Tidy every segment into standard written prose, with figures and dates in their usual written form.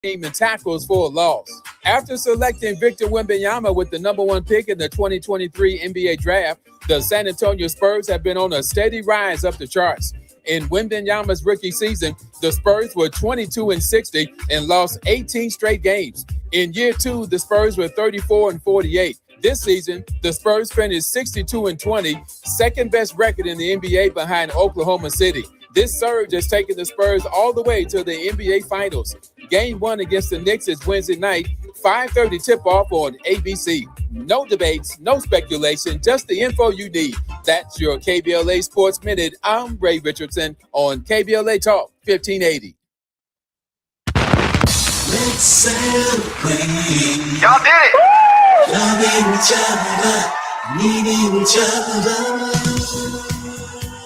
In tackles for a loss. After selecting Victor Wembanyama with the number 1 pick in the 2023 NBA draft, the San Antonio Spurs have been on a steady rise up the charts. In Wembanyama's rookie season, the Spurs were 22-60 and lost 18 straight games. In year 2, the Spurs were 34-48. This season, the Spurs finished 62-20, second best record in the NBA behind Oklahoma City. This surge has taken the Spurs all the way to the NBA Finals. Game 1 against the Knicks is Wednesday night, 5:30 tip-off on ABC. No debates, no speculation, just the info you need. That's your KBLA Sports Minute. I'm Ray Richardson on KBLA Talk 1580. Let's celebrate. Y'all did it! Loving each other, needing each other.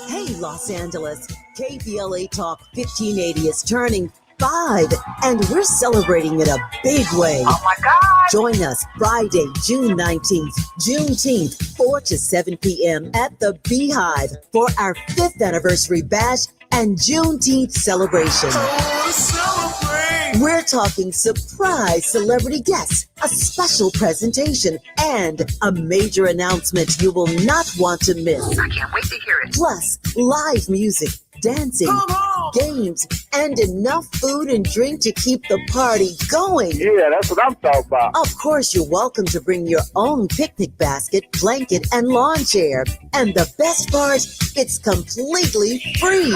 Hey, Los Angeles, KBLA Talk 1580 is turning 5, and we're celebrating in a big way. Oh my God! Join us Friday, June 19th, Juneteenth, 4 to 7 p.m. at the Beehive for our 5th anniversary bash and Juneteenth celebration. We're talking surprise celebrity guests, a special presentation, and a major announcement you will not want to miss. I can't wait to hear it. Plus, live music, dancing, games, and enough food and drink to keep the party going. Yeah, that's what I'm talking about. Of course, you're welcome to bring your own picnic basket, blanket, and lawn chair. And the best part, it's completely free.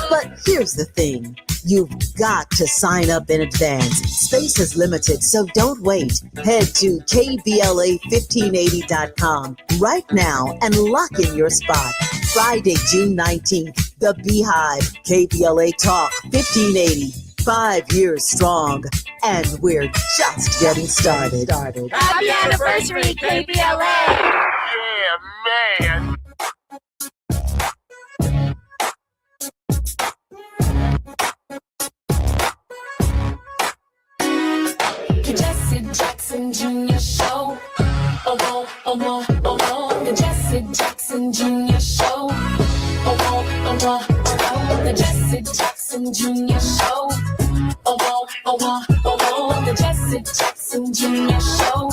But here's the thing. You've got to sign up in advance. Space is limited, so don't wait. Head to KBLA1580.com right now and lock in your spot. Friday, June 19th, the Beehive, KBLA Talk 1580. 5 years strong, and we're just getting started. Happy anniversary, KBLA! Yeah, man! Jesse Jackson Jr. Show. The Jesse Jackson Jr. Show. The Jesse Jackson Jr. Show. The Jesse Jackson Jr. Show.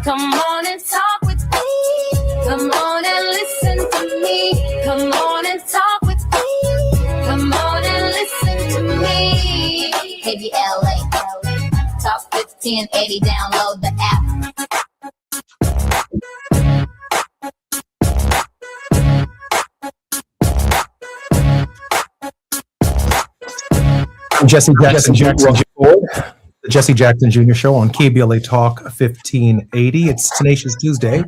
Come on and talk with me. Come on and listen to me. Come on and talk with me. Come on and listen to me. KBLA Talk 1580. Download the app. Jesse Jackson Ford, the Jesse Jackson Jr. Show on KBLA Talk 1580. It's Tenacious Tuesday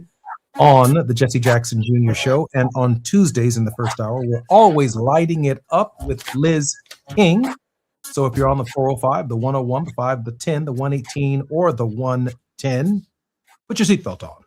on the Jesse Jackson Jr. Show. And on Tuesdays in the first hour, we're always lighting it up with Liz King. So if you're on the 405, the 101, the 5, the 10, the 118, or the 110, put your seatbelt on.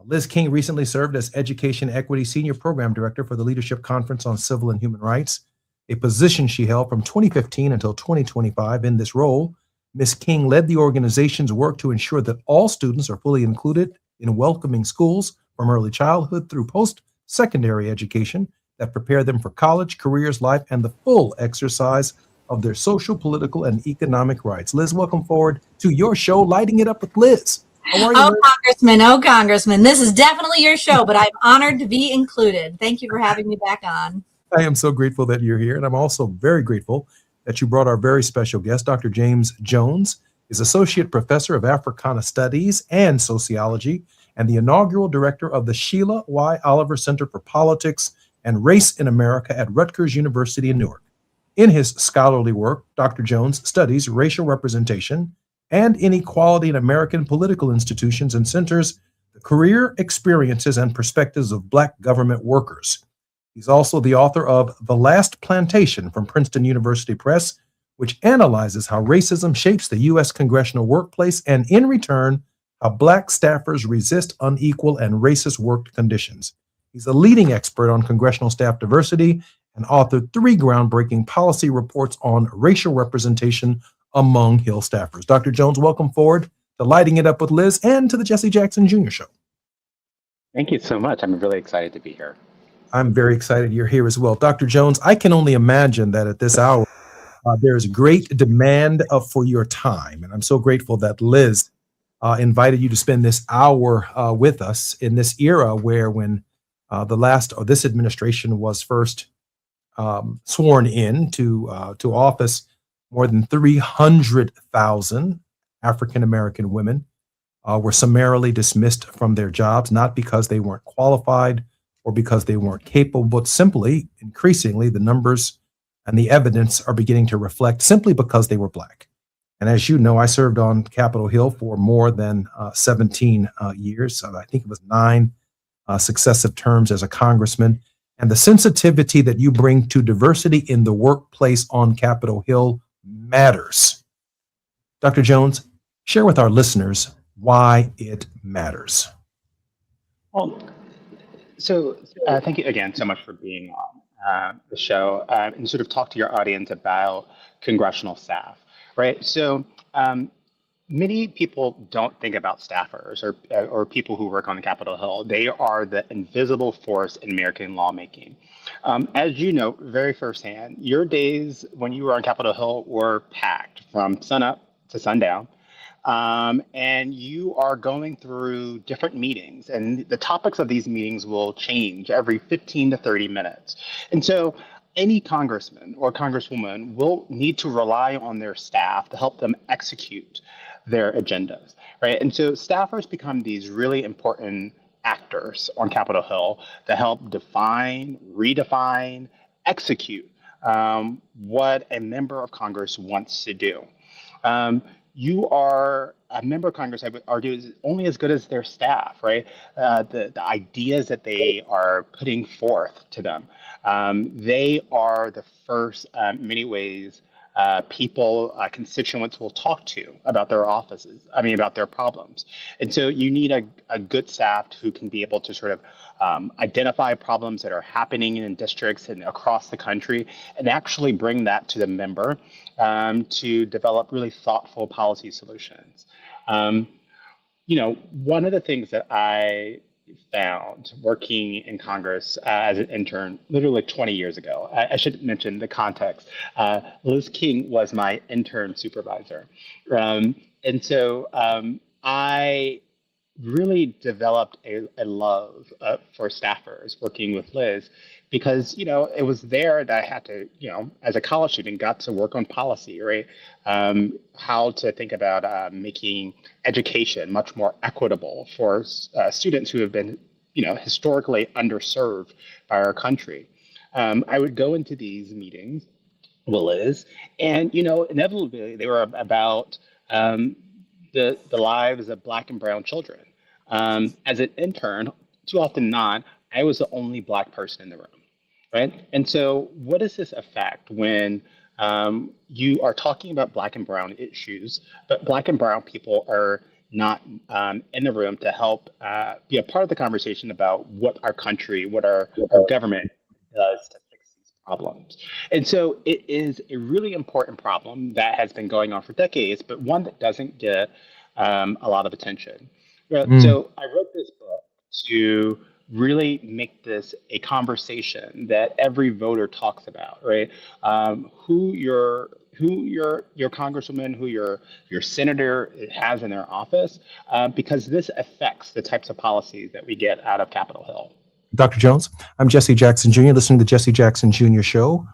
Liz King recently served as Education Equity Senior Program Director for the Leadership Conference on Civil and Human Rights, a position she held from 2015 until 2025. In this role, Ms. King led the organization's work to ensure that all students are fully included in welcoming schools from early childhood through post-secondary education that prepare them for college, careers, life, and the full exercise of their social, political, and economic rights. Liz, welcome forward to your show, Lighting It Up with Liz. How are you, Liz? Congressman, this is definitely your show, but I'm honored to be included. Thank you for having me back on. I am so grateful that you're here, and I'm also very grateful that you brought our very special guest, Dr. James Jones, is Associate Professor of Africana Studies and Sociology and the inaugural director of the Sheila Y. Oliver Center for Politics and Race in America at Rutgers University in Newark. In his scholarly work, Dr. Jones studies racial representation and inequality in American political institutions and centers the career experiences and perspectives of Black government workers. He's also the author of The Last Plantation from Princeton University Press, which analyzes how racism shapes the U.S. congressional workplace and, in return, how Black staffers resist unequal and racist work conditions. He's a leading expert on congressional staff diversity and authored 3 groundbreaking policy reports on racial representation among Hill staffers. Dr. Jones, welcome forward to Lighting It Up with Liz and to the Jesse Jackson Jr. Show. Thank you so much. I'm really excited to be here. I'm very excited you're here as well. Dr. Jones, I can only imagine that at this hour, there's great demand for your time. And I'm so grateful that Liz invited you to spend this hour with us in this era where when this administration was first sworn in to office, more than 300,000 African-American women were summarily dismissed from their jobs, not because they weren't qualified or because they weren't capable, but simply, increasingly, the numbers and the evidence are beginning to reflect simply because they were Black. And as you know, I served on Capitol Hill for more than 17 years. I think it was 9 successive terms as a congressman. And the sensitivity that you bring to diversity in the workplace on Capitol Hill matters. Dr. Jones, share with our listeners why it matters. Well, so thank you again so much for being on the show and sort of talk to your audience about congressional staff, right? So many people don't think about staffers or people who work on Capitol Hill. They are the invisible force in American lawmaking. As you know, very firsthand, your days when you were on Capitol Hill were packed from sunup to sundown. And you are going through different meetings, and the topics of these meetings will change every 15 to 30 minutes. And so any congressman or congresswoman will need to rely on their staff to help them execute their agendas, right? And so staffers become these really important actors on Capitol Hill to help define, redefine, execute what a member of Congress wants to do. You are a member of Congress, I would argue, is only as good as their staff, right? The ideas that they are putting forth to them. They are the first, in many ways, constituents will talk to about their about their problems. And so you need a good staff who can be able to sort of identify problems that are happening in districts and across the country and actually bring that to the member to develop really thoughtful policy solutions. One of the things that I found working in Congress as an intern literally 20 years ago, I should mention the context. Liz King was my intern supervisor. And so I really developed a love for staffers working with Liz because, it was there that I had to, as a college student, got to work on policy, right? How to think about making education much more equitable for students who have been, historically underserved by our country. I would go into these meetings Liz. And, inevitably they were about the lives of Black and brown children. As an intern, too often not, I was the only Black person in the room, right? And so what does this affect when you are talking about Black and brown issues, but Black and brown people are not in the room to help be a part of the conversation about what our country, what our government does to fix these problems. And so it is a really important problem that has been going on for decades, but one that doesn't get a lot of attention. So I wrote this book to really make this a conversation that every voter talks about, right? Who your congresswoman, who your senator has in their office, because this affects the types of policies that we get out of Capitol Hill. Dr. Jones, I'm Jesse Jackson Jr., listening to the Jesse Jackson Jr. Show.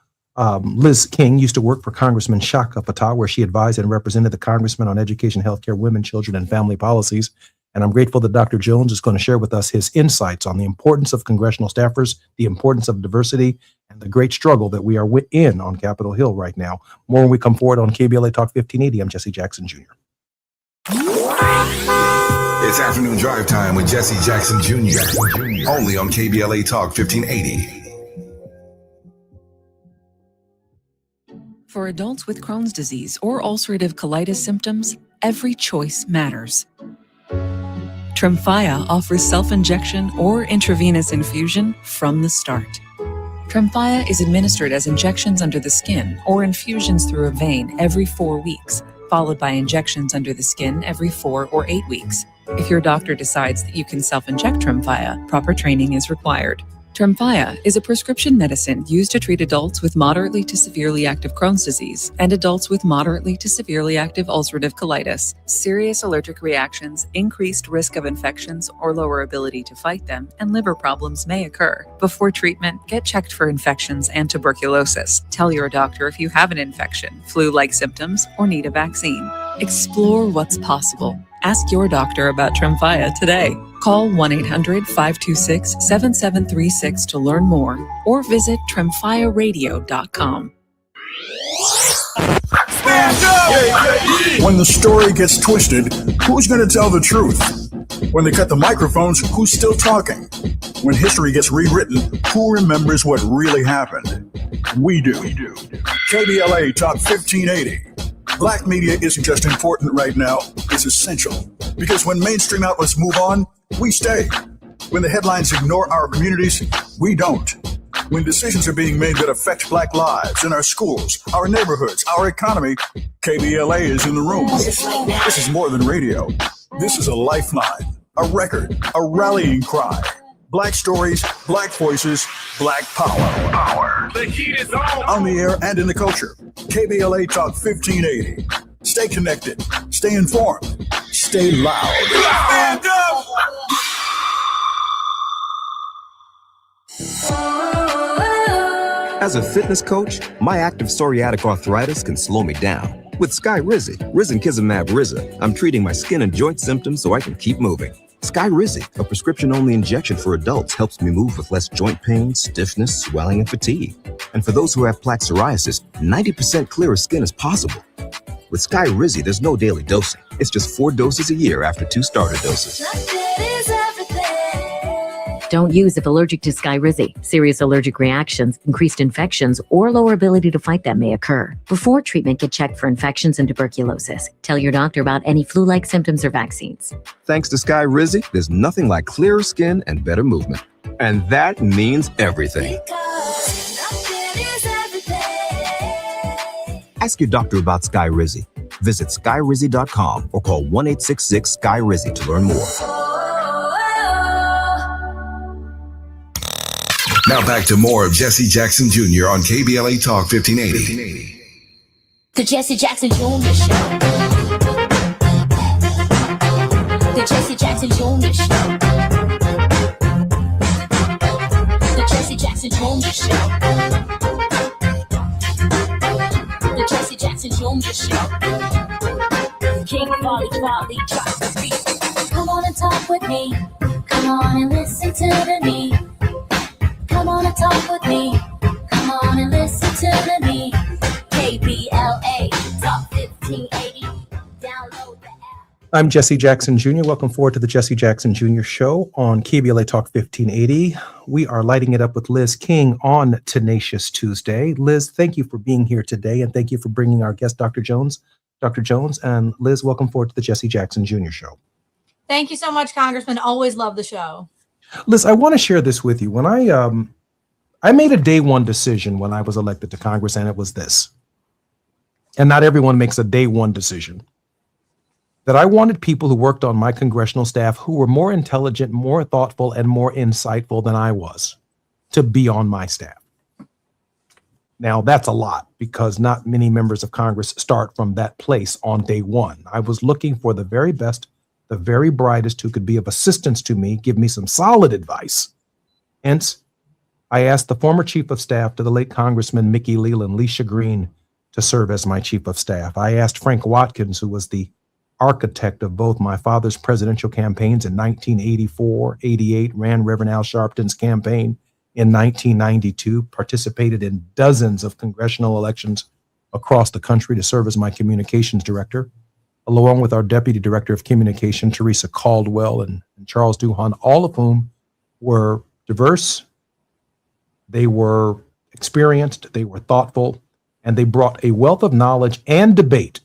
Liz King used to work for Congressman Shaka Fattah, where she advised and represented the congressman on education, healthcare, women, children, and family policies. And I'm grateful that Dr. Jones is going to share with us his insights on the importance of congressional staffers, the importance of diversity, and the great struggle that we are in on Capitol Hill right now. More when we come forward on KBLA Talk 1580. I'm Jesse Jackson Jr. It's afternoon drive time with Jesse Jackson Jr. Only on KBLA Talk 1580. For adults with Crohn's disease or ulcerative colitis symptoms, every choice matters. Tremfya offers self-injection or intravenous infusion from the start. Tremfya is administered as injections under the skin or infusions through a vein every 4 weeks, followed by injections under the skin every 4 or 8 weeks. If your doctor decides that you can self-inject Tremfya, proper training is required. Tremfya is a prescription medicine used to treat adults with moderately to severely active Crohn's disease and adults with moderately to severely active ulcerative colitis. Serious allergic reactions, increased risk of infections or lower ability to fight them, and liver problems may occur. Before treatment, get checked for infections and tuberculosis. Tell your doctor if you have an infection, flu-like symptoms, or need a vaccine. Explore what's possible. Ask your doctor about Tremfya today. Call 1-800-526-7736 to learn more or visit tremfyaradio.com. When the story gets twisted, who's going to tell the truth? When they cut the microphones, who's still talking? When history gets rewritten, who remembers what really happened? We do. KBLA Talk 1580. Black media isn't just important right now, it's essential. Because when mainstream outlets move on, we stay. When the headlines ignore our communities, we don't. When decisions are being made that affect Black lives in our schools, our neighborhoods, our economy, KBLA is in the room. This is more than radio. This is a lifeline, a record, a rallying cry. Black stories, Black voices, Black power. The heat is on. On the air and in the culture. KBLA Talk 1580. Stay connected. Stay informed. Stay loud. Stand up. As a fitness coach, my active psoriatic arthritis can slow me down. With Skyrizi, risankizumab Riza, I'm treating my skin and joint symptoms so I can keep moving. Skyrizi, a prescription-only injection for adults, helps me move with less joint pain, stiffness, swelling, and fatigue. And for those who have plaque psoriasis, 90% clearer skin is possible. With Skyrizi, there's no daily dosing. It's just 4 doses a year after 2 starter doses. Don't use if allergic to Skyrizi. Serious allergic reactions, increased infections, or lower ability to fight them may occur. Before treatment, get checked for infections and tuberculosis. Tell your doctor about any flu-like symptoms or vaccines. Thanks to Skyrizi, there's nothing like clearer skin and better movement. And that means everything. Ask your doctor about Skyrizi. Visit skyrizi.com or call 1-866-SKY-RIZI to learn more. Now back to more of Jesse Jackson Jr. on KBLA Talk 1580. The Jesse Jackson Jr. Show. The Jesse Jackson Jr. Show. The Jesse Jackson Jr. Show. The Jesse Jackson Jr. Show. King Volley, drop the beat. Come on and talk with me. Come on and listen to me. Come on and talk with me. Come on and listen to me. I'm Jesse Jackson Jr. Welcome forward to the Jesse Jackson Jr. Show on KBLA Talk 1580. We are lighting it up with Liz King on Tenacious Tuesday. Liz, thank you for being here today, and thank you for bringing our guest, Dr. Jones. Dr. Jones and Liz, welcome forward to the Jesse Jackson Jr. Show. Thank you so much, Congressman. Always love the show. Liz, I want to share this with you. When I made a day one decision when I was elected to Congress, and it was this. And not everyone makes a day one decision. That I wanted people who worked on my congressional staff who were more intelligent, more thoughtful, and more insightful than I was to be on my staff. Now, that's a lot because not many members of Congress start from that place on day one. I was looking for the very best, the very brightest who could be of assistance to me, give me some solid advice. Hence, I asked the former chief of staff to the late Congressman Mickey Leland, Leisha Green, to serve as my chief of staff. I asked Frank Watkins, who was the architect of both my father's presidential campaigns in 1984, 88, ran Reverend Al Sharpton's campaign in 1992, participated in dozens of congressional elections across the country to serve as my communications director, along with our deputy director of communication, Teresa Caldwell and Charles Duhon, all of whom were diverse, they were experienced, they were thoughtful, and they brought a wealth of knowledge and debate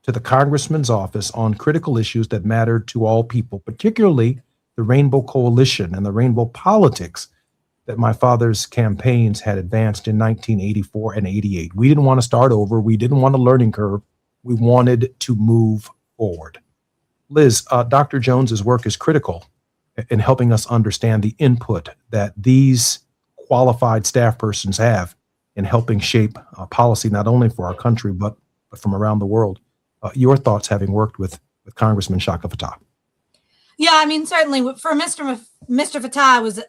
to the congressman's office on critical issues that mattered to all people, particularly the Rainbow Coalition and the rainbow politics that my father's campaigns had advanced in 1984 and 88. We didn't want to start over. We didn't want a learning curve. We wanted to move forward. Liz, Dr. Jones's work is critical in helping us understand the input that these qualified staff persons have in helping shape policy, not only for our country, but from around the world. Your thoughts, having worked with Congressman Shaka Fattah. Yeah, I mean, certainly for Mr. Fattah was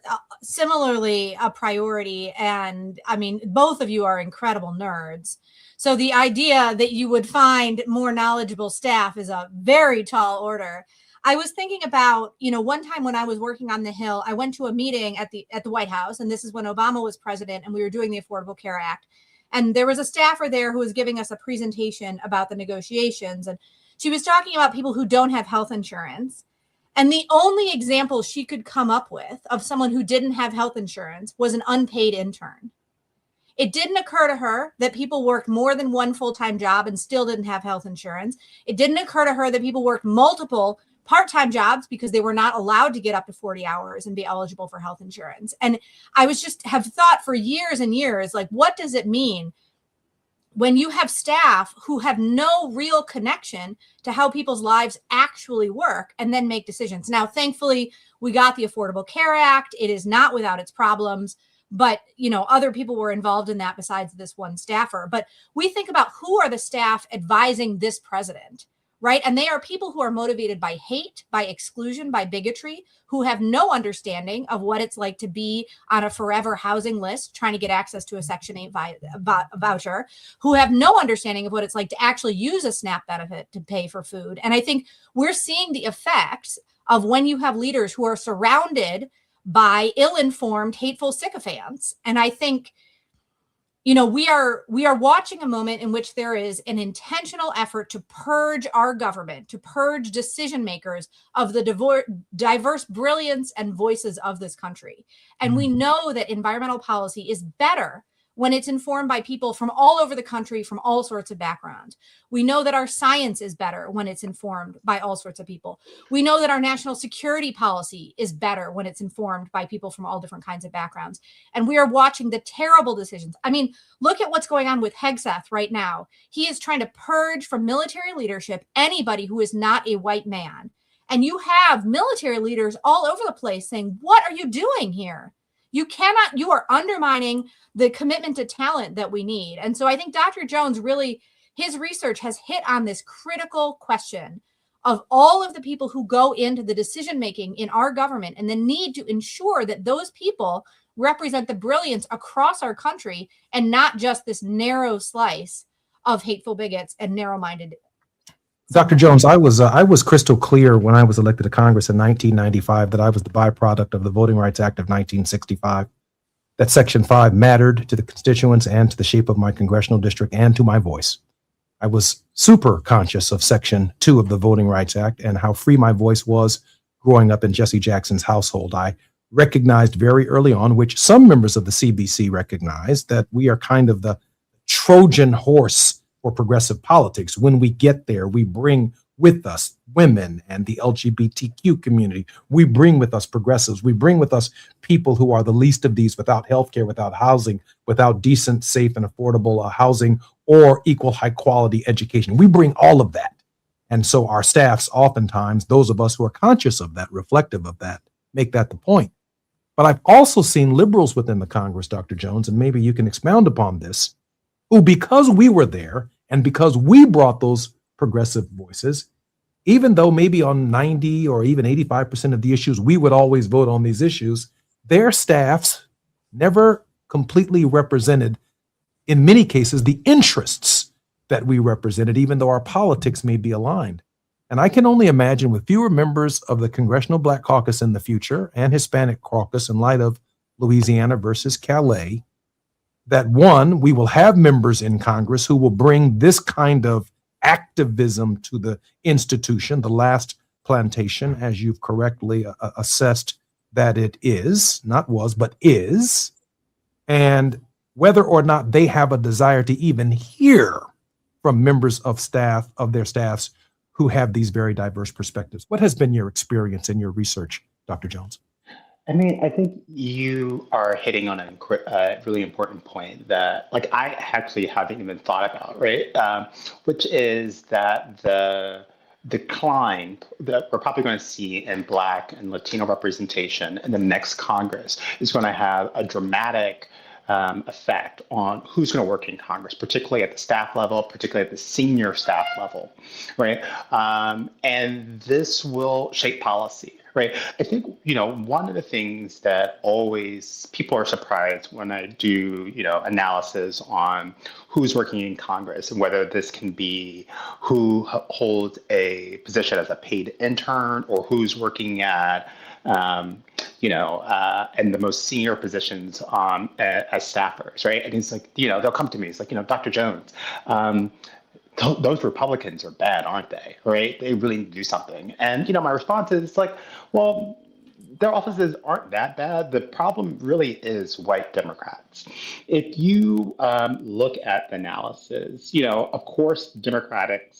similarly a priority. And I mean, both of you are incredible nerds. So the idea that you would find more knowledgeable staff is a very tall order. I was thinking about, one time when I was working on the Hill, I went to a meeting at the White House, and this is when Obama was president, and we were doing the Affordable Care Act. And there was a staffer there who was giving us a presentation about the negotiations. And she was talking about people who don't have health insurance. And the only example she could come up with of someone who didn't have health insurance was an unpaid intern. It didn't occur to her that people worked more than one full-time job and still didn't have health insurance. It didn't occur to her that people worked multiple part-time jobs because they were not allowed to get up to 40 hours and be eligible for health insurance. And I have thought for years and years, like, what does it mean when you have staff who have no real connection to how people's lives actually work and then make decisions? Now, thankfully, we got the Affordable Care Act. It is not without its problems, but, other people were involved in that besides this one staffer. But we think about who are the staff advising this president, right? And they are people who are motivated by hate, by exclusion, by bigotry, who have no understanding of what it's like to be on a forever housing list, trying to get access to a Section 8 voucher, who have no understanding of what it's like to actually use a SNAP benefit to pay for food. And I think we're seeing the effects of when you have leaders who are surrounded by ill-informed, hateful sycophants. And I think we are watching a moment in which there is an intentional effort to purge our government, to purge decision makers of the diverse brilliance and voices of this country. And we know that environmental policy is better when it's informed by people from all over the country, from all sorts of backgrounds. We know that our science is better when it's informed by all sorts of people. We know that our national security policy is better when it's informed by people from all different kinds of backgrounds. And we are watching the terrible decisions. I mean, look at what's going on with Hegseth right now. He is trying to purge from military leadership anybody who is not a white man. And you have military leaders all over the place saying, what are you doing here? You are undermining the commitment to talent that we need. And so I think Dr. Jones really, his research has hit on this critical question of all of the people who go into the decision-making in our government and the need to ensure that those people represent the brilliance across our country and not just this narrow slice of hateful bigots and narrow-minded. Dr. Jones, I was crystal clear when I was elected to Congress in 1995 that I was the byproduct of the Voting Rights Act of 1965, that Section 5 mattered to the constituents and to the shape of my congressional district and to my voice. I was super conscious of Section 2 of the Voting Rights Act and how free my voice was growing up in Jesse Jackson's household. I recognized very early on, which some members of the CBC recognized, that we are kind of the Trojan horse for progressive politics. When we get there, we bring with us women and the LGBTQ community. We bring with us progressives. We bring with us people who are the least of these, without healthcare, without housing, without decent, safe, and affordable housing or equal high quality education. We bring all of that. And so our staffs, oftentimes, those of us who are conscious of that, reflective of that, make that the point. But I've also seen liberals within the Congress, Dr. Jones, and maybe you can expound upon this, who, because we were there and because we brought those progressive voices, even though maybe on 90 or even 85% of the issues, we would always vote on these issues, their staffs never completely represented, in many cases, the interests that we represented, even though our politics may be aligned. And I can only imagine, with fewer members of the Congressional Black Caucus in the future and Hispanic Caucus in light of Louisiana versus Calais, that one, we will have members in Congress who will bring this kind of activism to the institution, the last plantation, as you've correctly assessed that it is, not was, but is, and whether or not they have a desire to even hear from members of staff, of their staffs, who have these very diverse perspectives. What has been your experience in your research, Dr. Jones? I mean, I think you are hitting on a really important point that, like, I actually haven't even thought about, right? Which is that the decline that we're probably going to see in Black and Latino representation in the next Congress is going to have a dramatic effect on who's going to work in Congress, particularly at the staff level, particularly at the senior staff level, right? And this will shape policy, right? I think, one of the things that always people are surprised when I do, analysis on who's working in Congress and whether this can be who holds a position as a paid intern or who's working at in the most senior positions as staffers, right? And it's like, they'll come to me. It's like, Dr. Jones, those Republicans are bad, aren't they? Right? They really need to do something. And, my response is like, well, their offices aren't that bad. The problem really is white Democrats. If you look at the analysis, of course, Democratic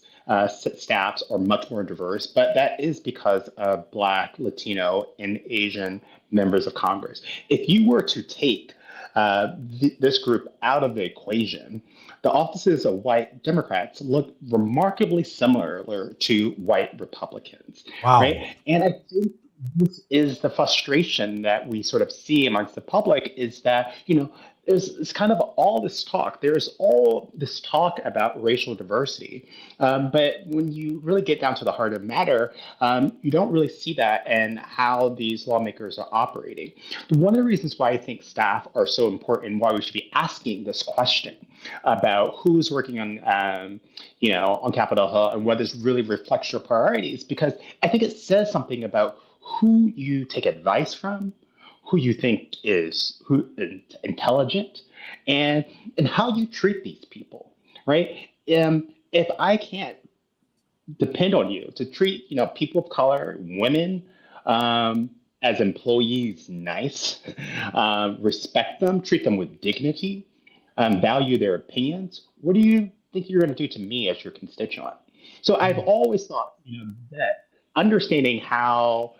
staffs are much more diverse, but that is because of Black, Latino, and Asian members of Congress. If you were to take this group out of the equation, the offices of white Democrats look remarkably similar to white Republicans. Wow. Right? And I think this is the frustration that we sort of see amongst the public, is that, it's kind of all this talk. There's all this talk about racial diversity. But when you really get down to the heart of the matter, you don't really see that in how these lawmakers are operating. One of the reasons why I think staff are so important, why we should be asking this question about who's working on Capitol Hill and whether this really reflects your priorities, because I think it says something about who you take advice from, who you think is intelligent, and how you treat these people, right? If I can't depend on you to treat people of color, women, as employees nice, respect them, treat them with dignity, value their opinions, what do you think you're going to do to me as your constituent? So I've always thought that understanding how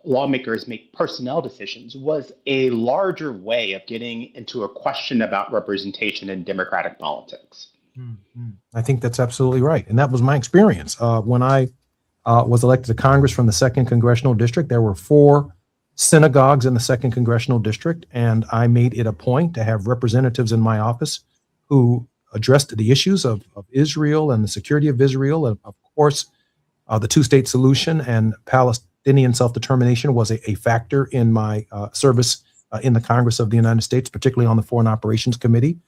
lawmakers make personnel decisions was a larger way of getting into a question about representation in democratic politics. Mm-hmm. I think that's absolutely right. And that was my experience. When I was elected to Congress from the 2nd Congressional District, there were 4 synagogues in the 2nd Congressional District, and I made it a point to have representatives in my office who addressed the issues of Israel and the security of Israel, and of course, the two-state solution and Palestinian self-determination was a factor in my service in the Congress of the United States, particularly on the Foreign Operations Committee.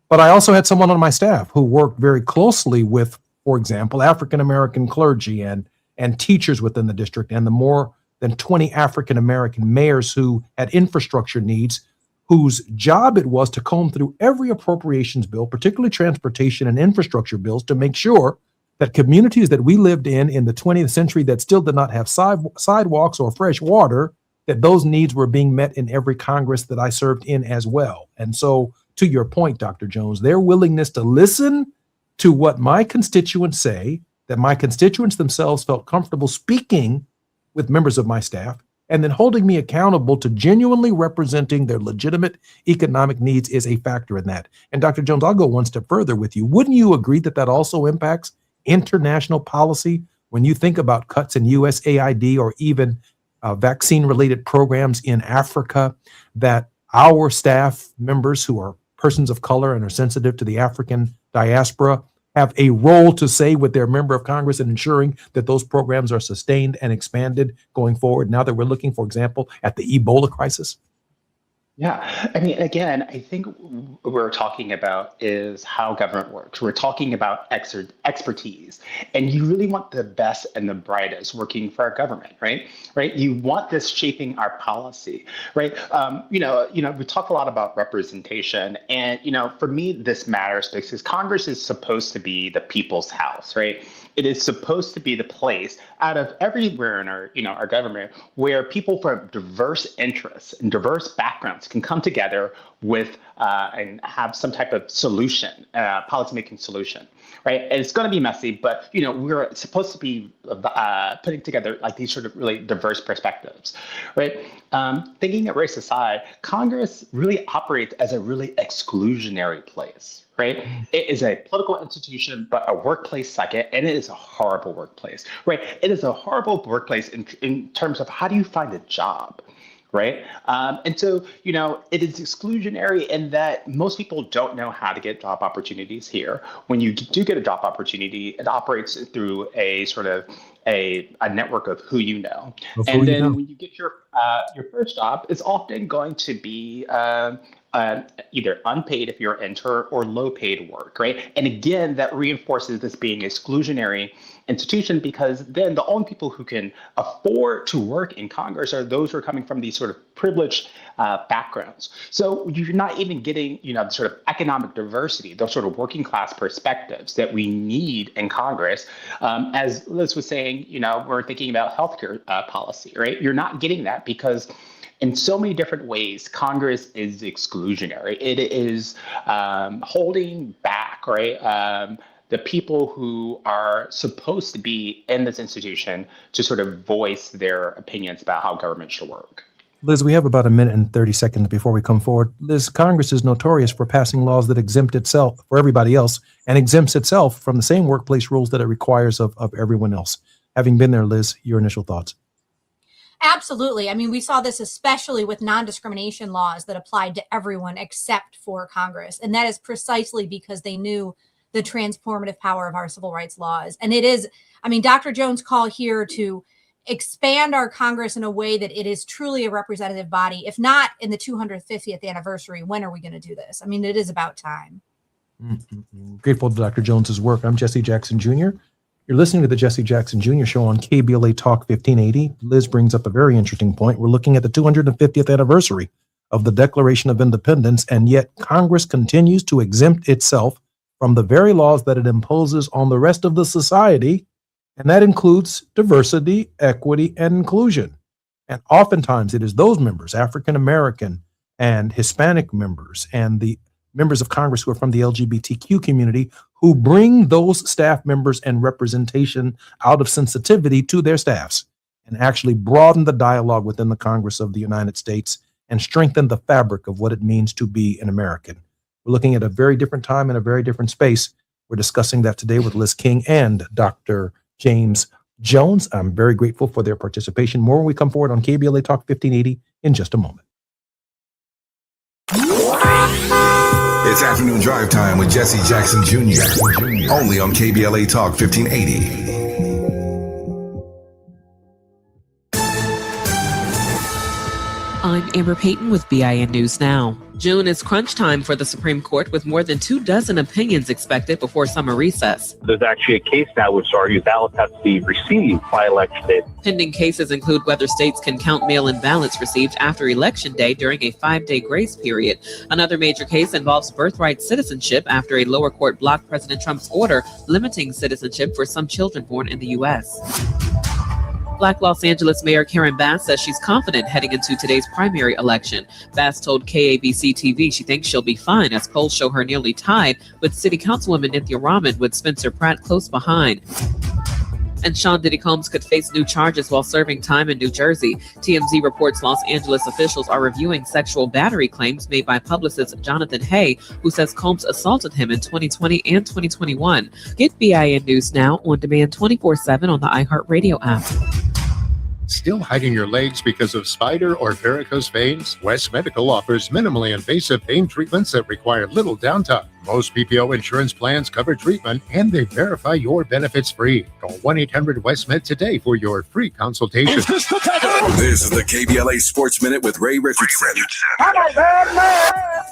But I also had someone on my staff who worked very closely with, for example, African-American clergy and teachers within the district, and the more than 20 African-American mayors who had infrastructure needs, whose job it was to comb through every appropriations bill, particularly transportation and infrastructure bills, to make sure that communities that we lived in the 20th century that still did not have sidewalks or fresh water, that those needs were being met in every Congress that I served in as well. And so, to your point, Dr. Jones, their willingness to listen to what my constituents say, that my constituents themselves felt comfortable speaking with members of my staff, and then holding me accountable to genuinely representing their legitimate economic needs is a factor in that. And Dr. Jones, I'll go one step further with you. Wouldn't you agree that that also impacts international policy when you think about cuts in USAID or even vaccine-related programs in Africa, that our staff members who are persons of color and are sensitive to the African diaspora have a role to say with their member of Congress in ensuring that those programs are sustained and expanded going forward, now that we're looking, for example, at the Ebola crisis? Yeah, I mean, again, I think what we're talking about is how government works. We're talking about expertise, and you really want the best and the brightest working for our government, right? You want this shaping our policy, right? We talk a lot about representation, and for me, this matters because Congress is supposed to be the people's house, right? It is supposed to be the place out of everywhere in our government where people from diverse interests and diverse backgrounds can come together with and have some type of solution, policymaking solution, right? And it's going to be messy, but we're supposed to be putting together like these sort of really diverse perspectives, right? Thinking of race aside, Congress really operates as a really exclusionary place. Right? It is a political institution, but a workplace second, and it is a horrible workplace, right? It is a horrible workplace in terms of how do you find a job, right? And so, it is exclusionary in that most people don't know how to get job opportunities here. When you do get a job opportunity, it operates through a sort of a network of who you know. And then when you get your first job, it's often going to be either unpaid if you're an intern or low paid work, right? And again, that reinforces this being an exclusionary institution because then the only people who can afford to work in Congress are those who are coming from these sort of privileged backgrounds. So you're not even getting, the sort of economic diversity, those sort of working class perspectives that we need in Congress. As Liz was saying, we're thinking about healthcare policy, right? You're not getting that because in so many different ways, Congress is exclusionary. It is holding back, right, the people who are supposed to be in this institution to sort of voice their opinions about how government should work. Liz, we have about a minute and 30 seconds before we come forward. Liz, Congress is notorious for passing laws that exempt itself for everybody else and exempts itself from the same workplace rules that it requires of everyone else. Having been there, Liz, your initial thoughts? Absolutely. I mean, we saw this especially with non-discrimination laws that applied to everyone except for Congress. And that is precisely because they knew the transformative power of our civil rights laws. And it is, Dr. Jones' call here to expand our Congress in a way that it is truly a representative body. If not in the 250th anniversary, when are we going to do this? It is about time. Grateful to Dr. Jones's work. I'm Jesse Jackson Jr. You're listening to the Jesse Jackson Jr. Show on KBLA Talk 1580. Liz brings up a very interesting point. We're looking at the 250th anniversary of the Declaration of Independence, and yet Congress continues to exempt itself from the very laws that it imposes on the rest of the society, and that includes diversity, equity, and inclusion. And oftentimes it is those members, African American and Hispanic members, and the members of Congress who are from the LGBTQ community, who bring those staff members and representation out of sensitivity to their staffs and actually broaden the dialogue within the Congress of the United States and strengthen the fabric of what it means to be an American. We're looking at a very different time and a very different space. We're discussing that today with Liz King and Dr. James Jones. I'm very grateful for their participation. More when we come forward on KBLA Talk 1580 in just a moment. It's afternoon drive time with Jesse Jackson Jr. Only on KBLA Talk 1580. I'm Amber Payton with BIN News Now. June is crunch time for the Supreme Court, with more than 24 opinions expected before summer recess. There's actually a case now which argues ballots have to be received by election day. Pending cases include whether states can count mail-in ballots received after Election Day during a 5-day grace period. Another major case involves birthright citizenship after a lower court blocked President Trump's order limiting citizenship for some children born in the U.S. Black Los Angeles Mayor Karen Bass says she's confident heading into today's primary election. Bass told KABC-TV she thinks she'll be fine, as polls show her nearly tied with City Councilwoman Nithya Raman, with Spencer Pratt close behind. And Sean Diddy Combs could face new charges while serving time in New Jersey. TMZ reports Los Angeles officials are reviewing sexual battery claims made by publicist Jonathan Hay, who says Combs assaulted him in 2020 and 2021. Get BIN News Now on demand 24/7 on the iHeartRadio app. Still hiding your legs because of spider or varicose veins? West Medical offers minimally invasive pain treatments that require little downtime. Most PPO insurance plans cover treatment, and they verify your benefits free. Call 1-800-WEST-MED today for your free consultation. This is the KBLA Sports Minute with Ray Richardson.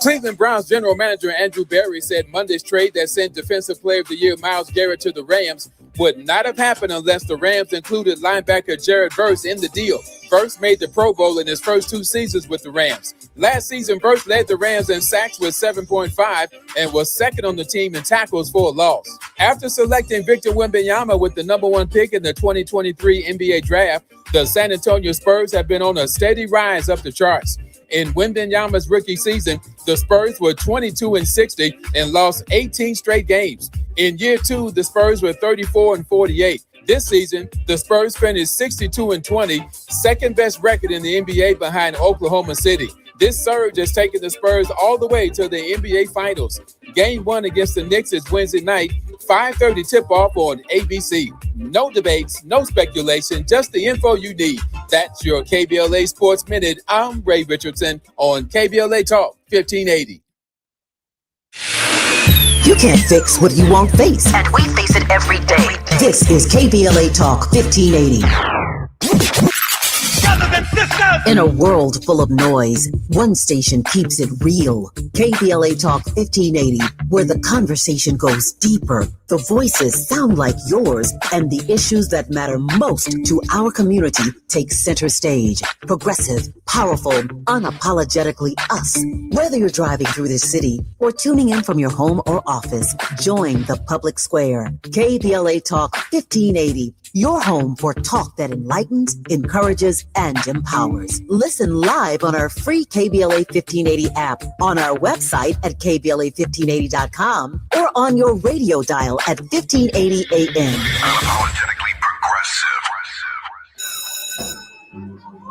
Cleveland Browns general manager Andrew Berry said Monday's trade that sent Defensive Player of the Year Myles Garrett to the Rams would not have happened unless the Rams included linebacker Jared Verse in the deal. Verse made the Pro Bowl in his first 2 seasons with the Rams. Last season, Verse led the Rams in sacks with 7.5 and was second on the team in tackles for a loss. After selecting Victor Wembanyama with the number 1 pick in the 2023 NBA draft, the San Antonio Spurs have been on a steady rise up the charts. In Wembanyama's rookie season, the Spurs were 22-60 and lost 18 straight games. In year 2, the Spurs were 34-48. This season, the Spurs finished 62-20, second best record in the NBA behind Oklahoma City. This surge has taken the Spurs all the way to the NBA Finals. Game 1 against the Knicks is Wednesday night, 5:30 tip-off on ABC. No debates, no speculation, just the info you need. That's your KBLA Sports Minute. I'm Ray Richardson on KBLA Talk 1580. You can't fix what you won't face, and we face it every day. This is KBLA Talk 1580. In a world full of noise, one station keeps it real. KBLA Talk 1580, where the conversation goes deeper, the voices sound like yours, and the issues that matter most to our community take center stage. Progressive, powerful, unapologetically us. Whether you're driving through the city or tuning in from your home or office, join the public square. KBLA Talk 1580, your home for talk that enlightens, encourages, and empowers. Listen live on our free KBLA 1580 app, on our website at KBLA1580.com, or on your radio dial at 1580 AM.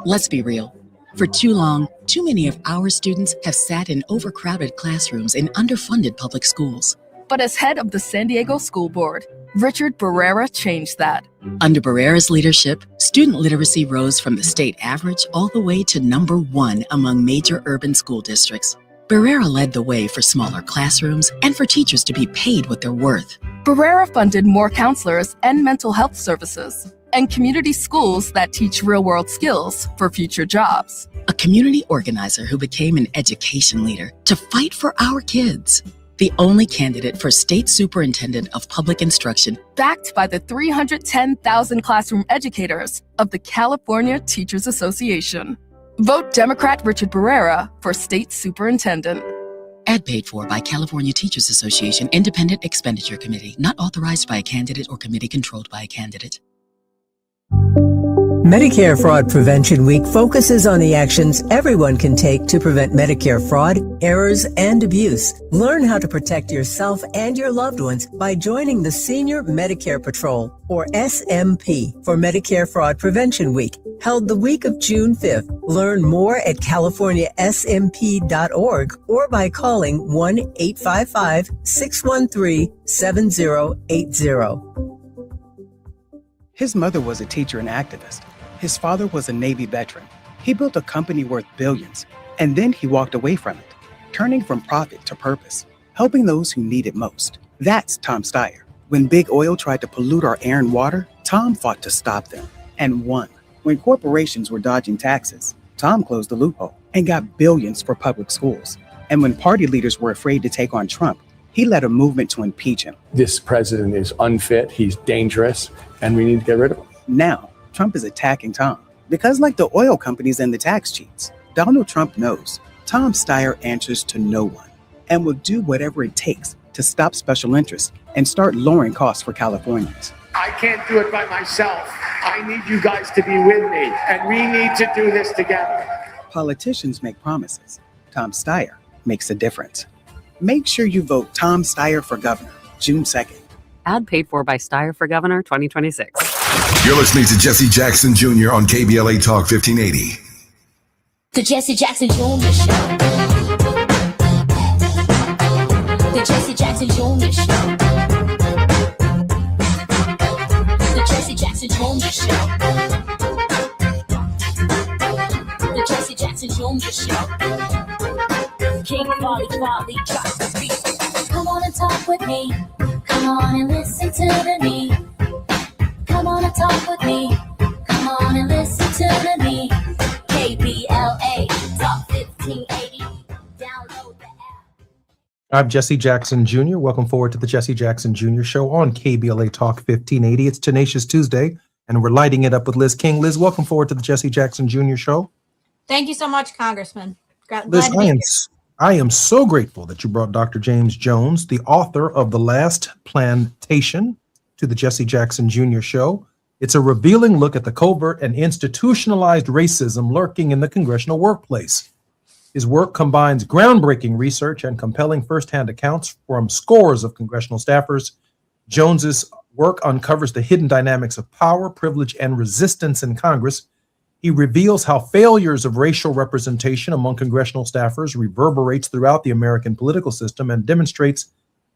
Let's be real. For too long, too many of our students have sat in overcrowded classrooms in underfunded public schools. But as head of the San Diego School Board, Richard Barrera changed that. Under Barrera's leadership, student literacy rose from the state average all the way to number 1 among major urban school districts. Barrera led the way for smaller classrooms and for teachers to be paid what they're worth. Barrera funded more counselors and mental health services, and community schools that teach real-world skills for future jobs. A community organizer who became an education leader to fight for our kids. The only candidate for State Superintendent of Public Instruction, backed by the 310,000 classroom educators of the California Teachers Association. Vote Democrat Richard Barrera for State Superintendent. Ad paid for by California Teachers Association Independent Expenditure Committee, not authorized by a candidate or committee controlled by a candidate. Medicare Fraud Prevention Week focuses on the actions everyone can take to prevent Medicare fraud, errors, and abuse. Learn how to protect yourself and your loved ones by joining the Senior Medicare Patrol, or SMP, for Medicare Fraud Prevention Week, held the week of June 5th. Learn more at californiasmp.org or by calling 1-855-613-7080. His mother was a teacher and activist. His father was a Navy veteran. He built a company worth billions, and then he walked away from it, turning from profit to purpose, helping those who need it most. That's Tom Steyer. When big oil tried to pollute our air and water, Tom fought to stop them, and won. When corporations were dodging taxes, Tom closed the loophole and got billions for public schools. And when party leaders were afraid to take on Trump, he led a movement to impeach him. This president is unfit, he's dangerous, and we need to get rid of him. Now, Trump is attacking Tom because, like the oil companies and the tax cheats, Donald Trump knows Tom Steyer answers to no one and will do whatever it takes to stop special interests and start lowering costs for Californians. I can't do it by myself. I need you guys to be with me, and we need to do this together. Politicians make promises. Tom Steyer makes a difference. Make sure you vote Tom Steyer for governor, June 2nd. Ad paid for by Steyer for Governor 2026. You're listening to Jesse Jackson Jr. on KBLA Talk 1580. The Jesse Jackson Jr. Show. The Jesse Jackson Jr. Show. The Jesse Jackson Jr. Show. The Jesse Jackson Jr. Show. King Quality drops the beat. Come on and talk with me. Come on and listen to me. Come on and talk with me. Come on and listen to me. KBLA Talk 1580. Download the app. I'm Jesse Jackson Jr. Welcome forward to the Jesse Jackson Jr. Show on KBLA Talk 1580. It's Tenacious Tuesday, and we're lighting it up with Liz King. Liz, welcome forward to the Jesse Jackson Jr. Show. Thank you so much, Congressman. Glad Liz, to be here. I am so grateful that you brought Dr. James Jones, the author of The Last Plantation, to the Jesse Jackson Jr. Show. It's a revealing look at the covert and institutionalized racism lurking in the congressional workplace. His work combines groundbreaking research and compelling firsthand accounts from scores of congressional staffers. Jones's work uncovers the hidden dynamics of power, privilege, and resistance in Congress. He reveals how failures of racial representation among congressional staffers reverberates throughout the American political system and demonstrates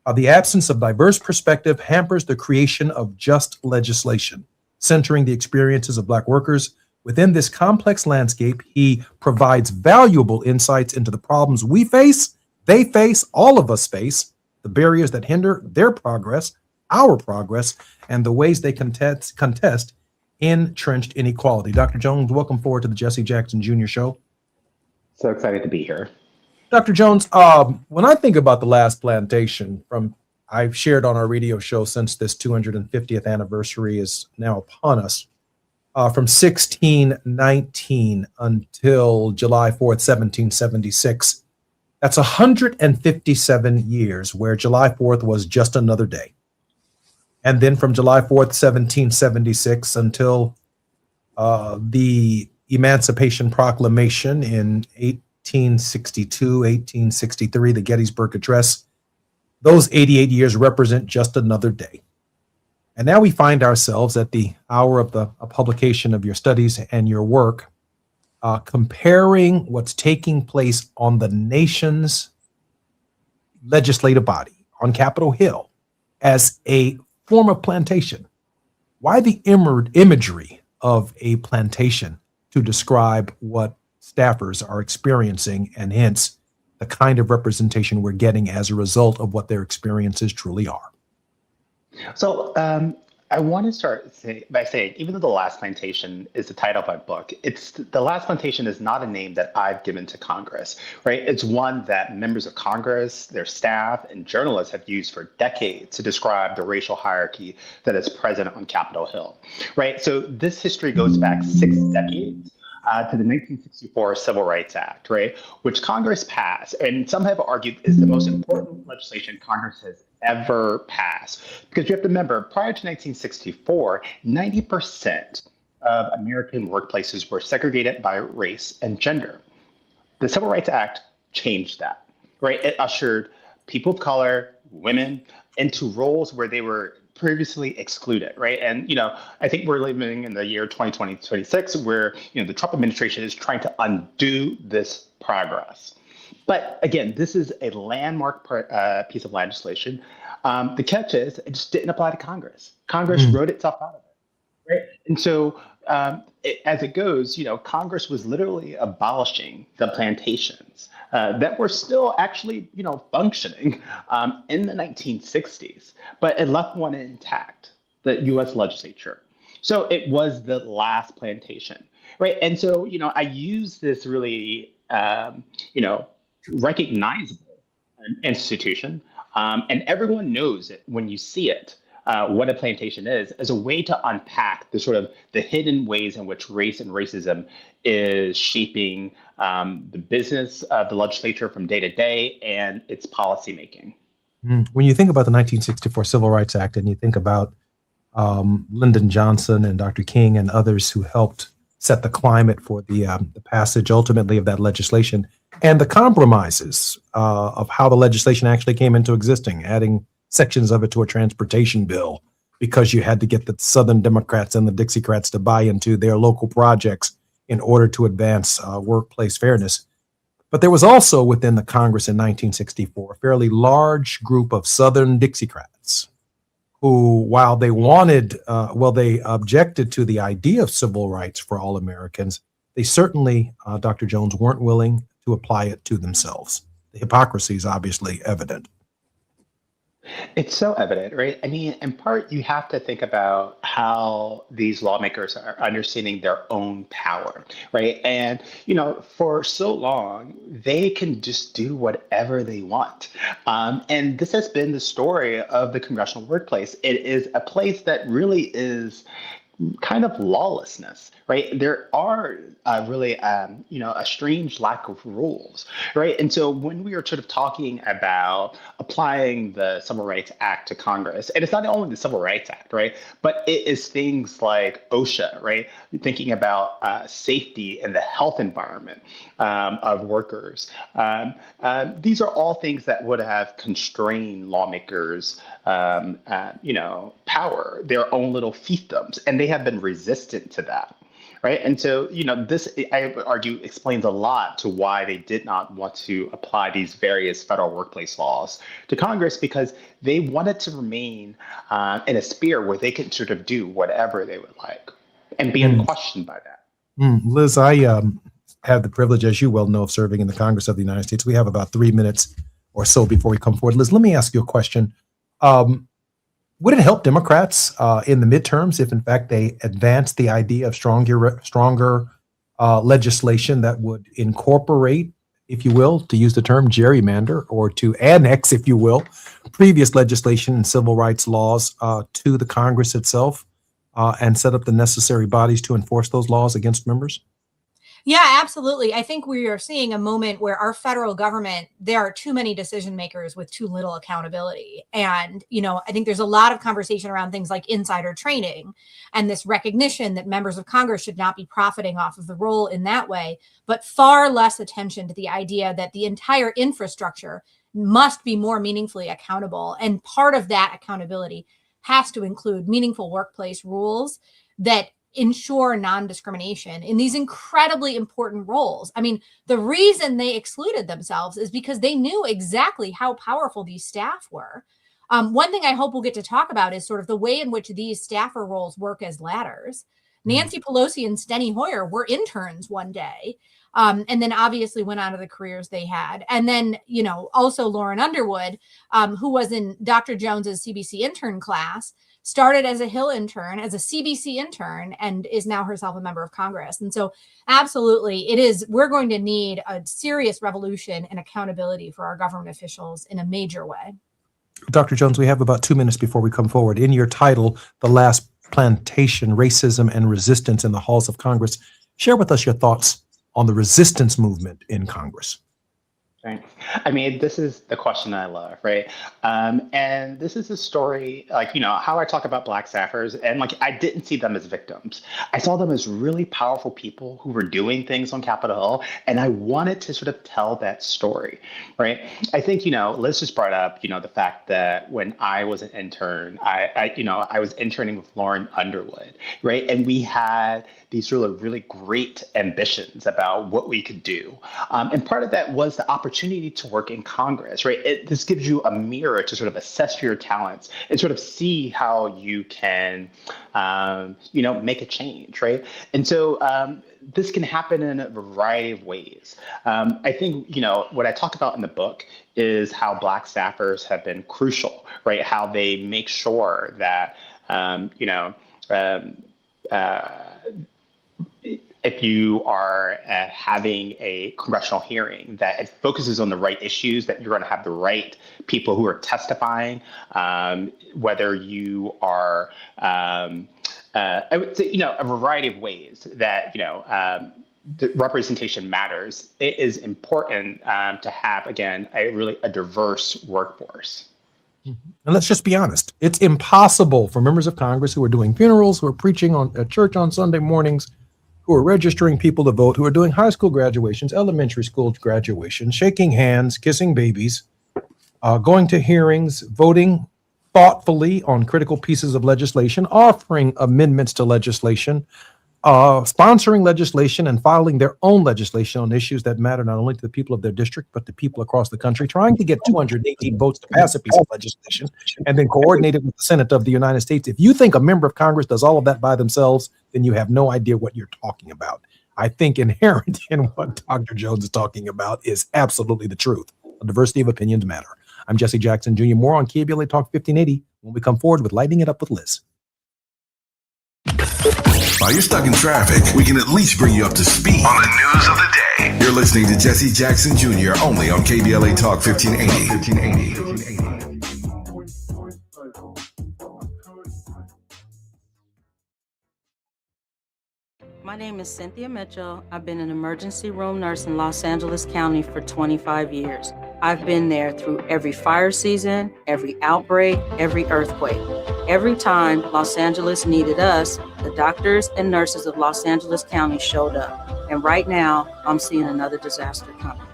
how the absence of diverse perspective hampers the creation of just legislation. Centering the experiences of Black workers within this complex landscape, he provides valuable insights into the problems we face, they face, all of us face, the barriers that hinder their progress, our progress, and the ways they contest entrenched inequality. Dr. Jones, welcome forward to the Jesse Jackson Jr. Show. So excited to be here. Dr. Jones, when I think about The Last Plantation, I've shared on our radio show since this 250th anniversary is now upon us, from 1619 until July 4th, 1776. That's 157 years where July 4th was just another day. And then from July 4th, 1776 until the Emancipation Proclamation in 1862, 1863, the Gettysburg Address, those 88 years represent just another day. And now we find ourselves at the hour of the publication of your studies and your work, comparing what's taking place on the nation's legislative body, on Capitol Hill, as a form of plantation. Why the imagery of a plantation to describe what staffers are experiencing, and hence the kind of representation we're getting as a result of what their experiences truly are? So I want to start by saying, even though The Last Plantation is the title of my book, The Last Plantation is not a name that I've given to Congress, right? It's one that members of Congress, their staff, and journalists have used for decades to describe the racial hierarchy that is present on Capitol Hill, right? So this history goes back 6 decades. To the 1964 Civil Rights Act, right, which Congress passed, and some have argued is the most important legislation Congress has ever passed. Because you have to remember, prior to 1964, 90% of American workplaces were segregated by race and gender. The Civil Rights Act changed that, right? It ushered people of color, women, into roles where they were previously excluded, right? And, I think we're living in the year 2026 where, the Trump administration is trying to undo this progress. But again, this is a landmark piece of legislation. The catch is it just didn't apply to Congress. Congress wrote itself out of it, right? And so as it goes, Congress was literally abolishing the plantations that were still actually, functioning in the 1960s, but it left one intact, the U.S. legislature. So it was the last plantation, right? And so, I use this really, recognizable institution, and everyone knows it when you see it. What a plantation is, as a way to unpack the sort of the hidden ways in which race and racism is shaping the business of the legislature from day to day and its policymaking. When you think about the 1964 Civil Rights Act and you think about Lyndon Johnson and Dr. King and others who helped set the climate for the passage ultimately of that legislation and the compromises of how the legislation actually came into existing, adding sections of it to a transportation bill because you had to get the Southern Democrats and the Dixiecrats to buy into their local projects in order to advance workplace fairness. But there was also within the Congress in 1964 a fairly large group of Southern Dixiecrats who, while they they objected to the idea of civil rights for all Americans, they certainly, Dr. Jones, weren't willing to apply it to themselves. The hypocrisy is obviously evident. It's so evident, right? I mean, in part, you have to think about how these lawmakers are understanding their own power, right? And, for so long, they can just do whatever they want. And this has been the story of the congressional workplace. It is a place that really is kind of lawlessness, right? There are really, a strange lack of rules, right? And so when we are sort of talking about applying the Civil Rights Act to Congress, and it's not only the Civil Rights Act, right? But it is things like OSHA, right? Thinking about safety and the health environment of workers. These are all things that would have constrained lawmakers' power, their own little fiefdoms, and they have been resistant to that. Right. And so, this, I would argue, explains a lot to why they did not want to apply these various federal workplace laws to Congress, because they wanted to remain in a sphere where they could sort of do whatever they would like and be unquestioned by that. Liz, I have the privilege, as you well know, of serving in the Congress of the United States. We have about 3 minutes or so before we come forward. Liz, let me ask you a question. Would it help Democrats in the midterms if, in fact, they advance the idea of stronger legislation that would incorporate, if you will, to use the term gerrymander, or to annex, if you will, previous legislation and civil rights laws to the Congress itself and set up the necessary bodies to enforce those laws against members? Yeah, absolutely. I think we are seeing a moment where our federal government, there are too many decision makers with too little accountability. And, I think there's a lot of conversation around things like insider trading and this recognition that members of Congress should not be profiting off of the role in that way, but far less attention to the idea that the entire infrastructure must be more meaningfully accountable. And part of that accountability has to include meaningful workplace rules that ensure non-discrimination in these incredibly important roles. I mean, the reason they excluded themselves is because they knew exactly how powerful these staff were. One thing I hope we'll get to talk about is sort of the way in which these staffer roles work as ladders. Nancy Pelosi and Steny Hoyer were interns one day, and then obviously went on to the careers they had. And then, also Lauren Underwood, who was in Dr. Jones's CBC intern class, started as a Hill intern, as a CBC intern, and is now herself a member of Congress. And so absolutely, we're going to need a serious revolution and accountability for our government officials in a major way. Dr. Jones, we have about 2 minutes before we come forward. In your title, The Last Plantation, Racism and Resistance in the Halls of Congress, share with us your thoughts on the resistance movement in Congress. Right. I mean, this is the question I love, right? And this is a story, how I talk about Black staffers, and I didn't see them as victims. I saw them as really powerful people who were doing things on Capitol Hill, and I wanted to sort of tell that story, right? I think, Liz just brought up, the fact that when I was an intern, I was interning with Lauren Underwood, right? And we had these really great ambitions about what we could do. And part of that was the opportunity to work in Congress, right? This gives you a mirror to sort of assess your talents and sort of see how you can, make a change, right? And so this can happen in a variety of ways. I think, what I talk about in the book is how Black staffers have been crucial, right? How they make sure that, if you are having a congressional hearing, that it focuses on the right issues, that you're going to have the right people who are testifying, whether you are, I would say, a variety of ways that, the representation matters. It is important to have, again, a diverse workforce. And let's just be honest. It's impossible for members of Congress who are doing funerals, who are preaching at church on Sunday mornings, who are registering people to vote, who are doing high school graduations, elementary school graduations, shaking hands, kissing babies, going to hearings, voting thoughtfully on critical pieces of legislation, offering amendments to legislation, sponsoring legislation and filing their own legislation on issues that matter not only to the people of their district, but to people across the country, trying to get 218 votes to pass a piece of legislation and then coordinate it with the Senate of the United States. If you think a member of Congress does all of that by themselves, then you have no idea what you're talking about. I think inherent in what Dr. Jones is talking about is absolutely the truth. A diversity of opinions matter. I'm Jesse Jackson Jr. More on KBLA Talk 1580 when we come forward with Lighting It Up with Liz. While you're stuck in traffic, we can at least bring you up to speed on the news of the day. You're listening to Jesse Jackson Jr. only on KBLA Talk 1580. My name is Cynthia Mitchell. I've been an emergency room nurse in Los Angeles County for 25 years. I've been there through every fire season, every outbreak, every earthquake. Every time Los Angeles needed us, the doctors and nurses of Los Angeles County showed up. And right now, I'm seeing another disaster coming.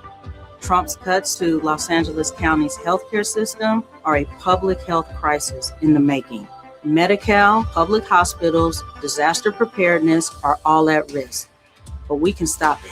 Trump's cuts to Los Angeles County's healthcare system are a public health crisis in the making. Medi-Cal, public hospitals, disaster preparedness are all at risk, but we can stop it.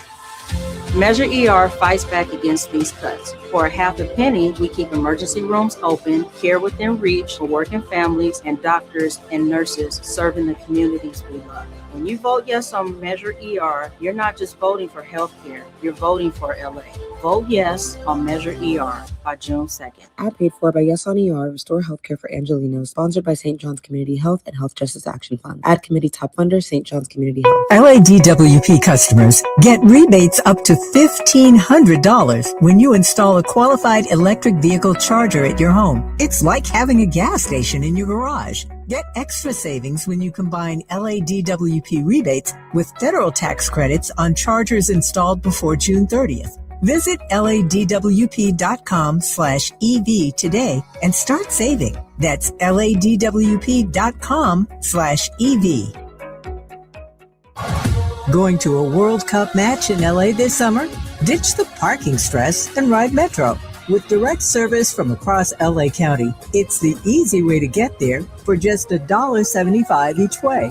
Measure ER fights back against these cuts. For a half a penny, we keep emergency rooms open, care within reach for working families, and doctors and nurses serving the communities we love. When you vote yes on Measure ER, you're not just voting for healthcare, you're voting for LA. Vote yes on Measure ER by June 2nd. Ad paid for by Yes on ER, Restore Healthcare for Angelenos, sponsored by St. John's Community Health and Health Justice Action Fund. Ad committee top funder, St. John's Community Health. LADWP customers get rebates up to $1,500 when you install a qualified electric vehicle charger at your home. It's like having a gas station in your garage. Get extra savings when you combine LADWP rebates with federal tax credits on chargers installed before June 30th. Visit ladwp.com/EV today and start saving. That's ladwp.com/EV. Going to a World Cup match in LA this summer? Ditch the parking stress and ride Metro. With direct service from across LA County, it's the easy way to get there for just $1.75 each way.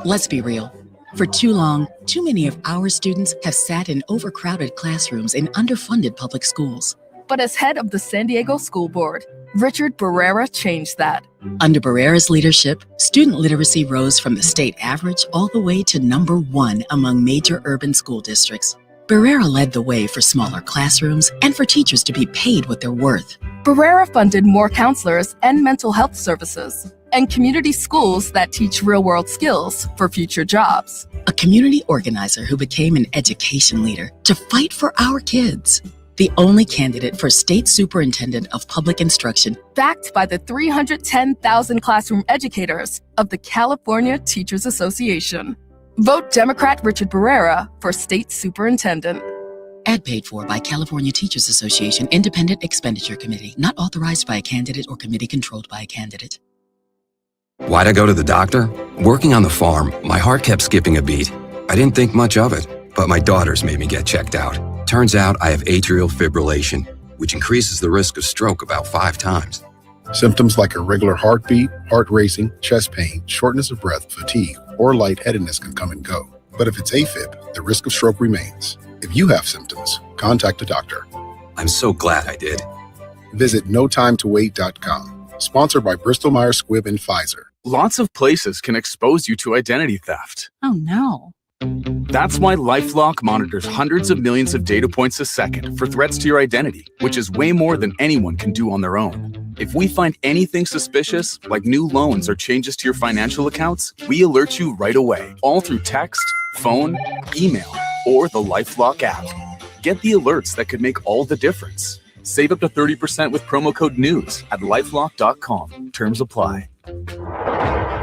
Let's be real. For too long, too many of our students have sat in overcrowded classrooms in underfunded public schools. But as head of the San Diego School Board, Richard Barrera changed that. Under Barrera's leadership, student literacy rose from the state average all the way to #1 among major urban school districts. Barrera led the way for smaller classrooms and for teachers to be paid what they're worth. Barrera funded more counselors and mental health services, and community schools that teach real-world skills for future jobs. A community organizer who became an education leader to fight for our kids. The only candidate for State Superintendent of Public Instruction. Backed by the 310,000 classroom educators of the California Teachers Association. Vote Democrat Richard Barrera for State Superintendent. Ad paid for by California Teachers Association Independent Expenditure Committee. Not authorized by a candidate or committee controlled by a candidate. Why'd I go to the doctor? Working on the farm, my heart kept skipping a beat. I didn't think much of it, but my daughters made me get checked out. Turns out I have atrial fibrillation, which increases the risk of stroke about 5 times. Symptoms like irregular heartbeat, heart racing, chest pain, shortness of breath, fatigue, or lightheadedness can come and go. But if it's AFib, the risk of stroke remains. If you have symptoms, contact a doctor. I'm so glad I did. Visit notimetowait.com. Sponsored by Bristol Myers Squibb and Pfizer. Lots of places can expose you to identity theft. Oh no. That's why LifeLock monitors hundreds of millions of data points a second for threats to your identity, which is way more than anyone can do on their own. If we find anything suspicious, like new loans or changes to your financial accounts, we alert you right away, all through text, phone, email, or the LifeLock app. Get the alerts that could make all the difference. Save up to 30% with promo code NEWS at lifelock.com. Terms apply.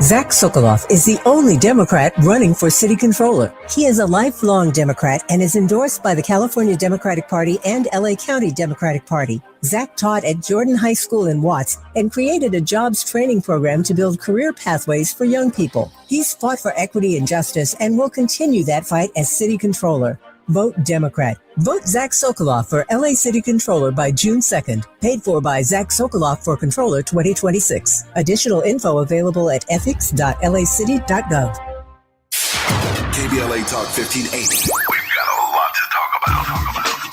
Zach Sokoloff is the only Democrat running for city controller. He is a lifelong Democrat and is endorsed by the California Democratic Party and LA County Democratic Party. Zach taught at Jordan High School in Watts and created a jobs training program to build career pathways for young people. He's fought for equity and justice and will continue that fight as city controller. Vote Democrat. Vote Zach Sokoloff for LA City Controller by June 2nd. Paid for by Zach Sokoloff for Controller 2026. Additional info available at ethics.lacity.gov. KBLA Talk 1580. We've got a lot to talk about.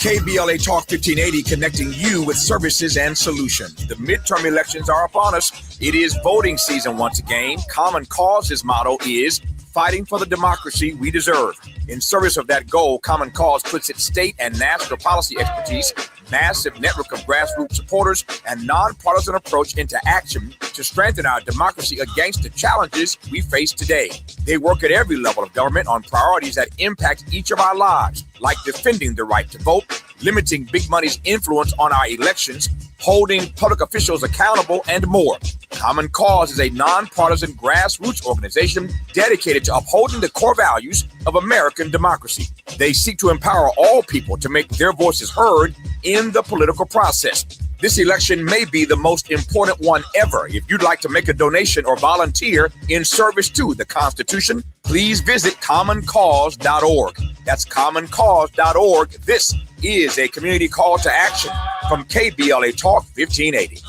KBLA Talk 1580, connecting you with services and solutions. The midterm elections are upon us. It is voting season once again. Common Cause's motto is fighting for the democracy we deserve. In service of that goal, Common Cause puts its state and national policy expertise, massive network of grassroots supporters, and nonpartisan approach into action to strengthen our democracy against the challenges we face today. They work at every level of government on priorities that impact each of our lives, like defending the right to vote, limiting big money's influence on our elections, holding public officials accountable, and more. Common Cause is a nonpartisan grassroots organization dedicated to upholding the core values of American democracy. They seek to empower all people to make their voices heard in the political process. This election may be the most important one ever. If you'd like to make a donation or volunteer in service to the Constitution, please visit commoncause.org. That's commoncause.org. This is a community call to action from KBLA Talk 1580.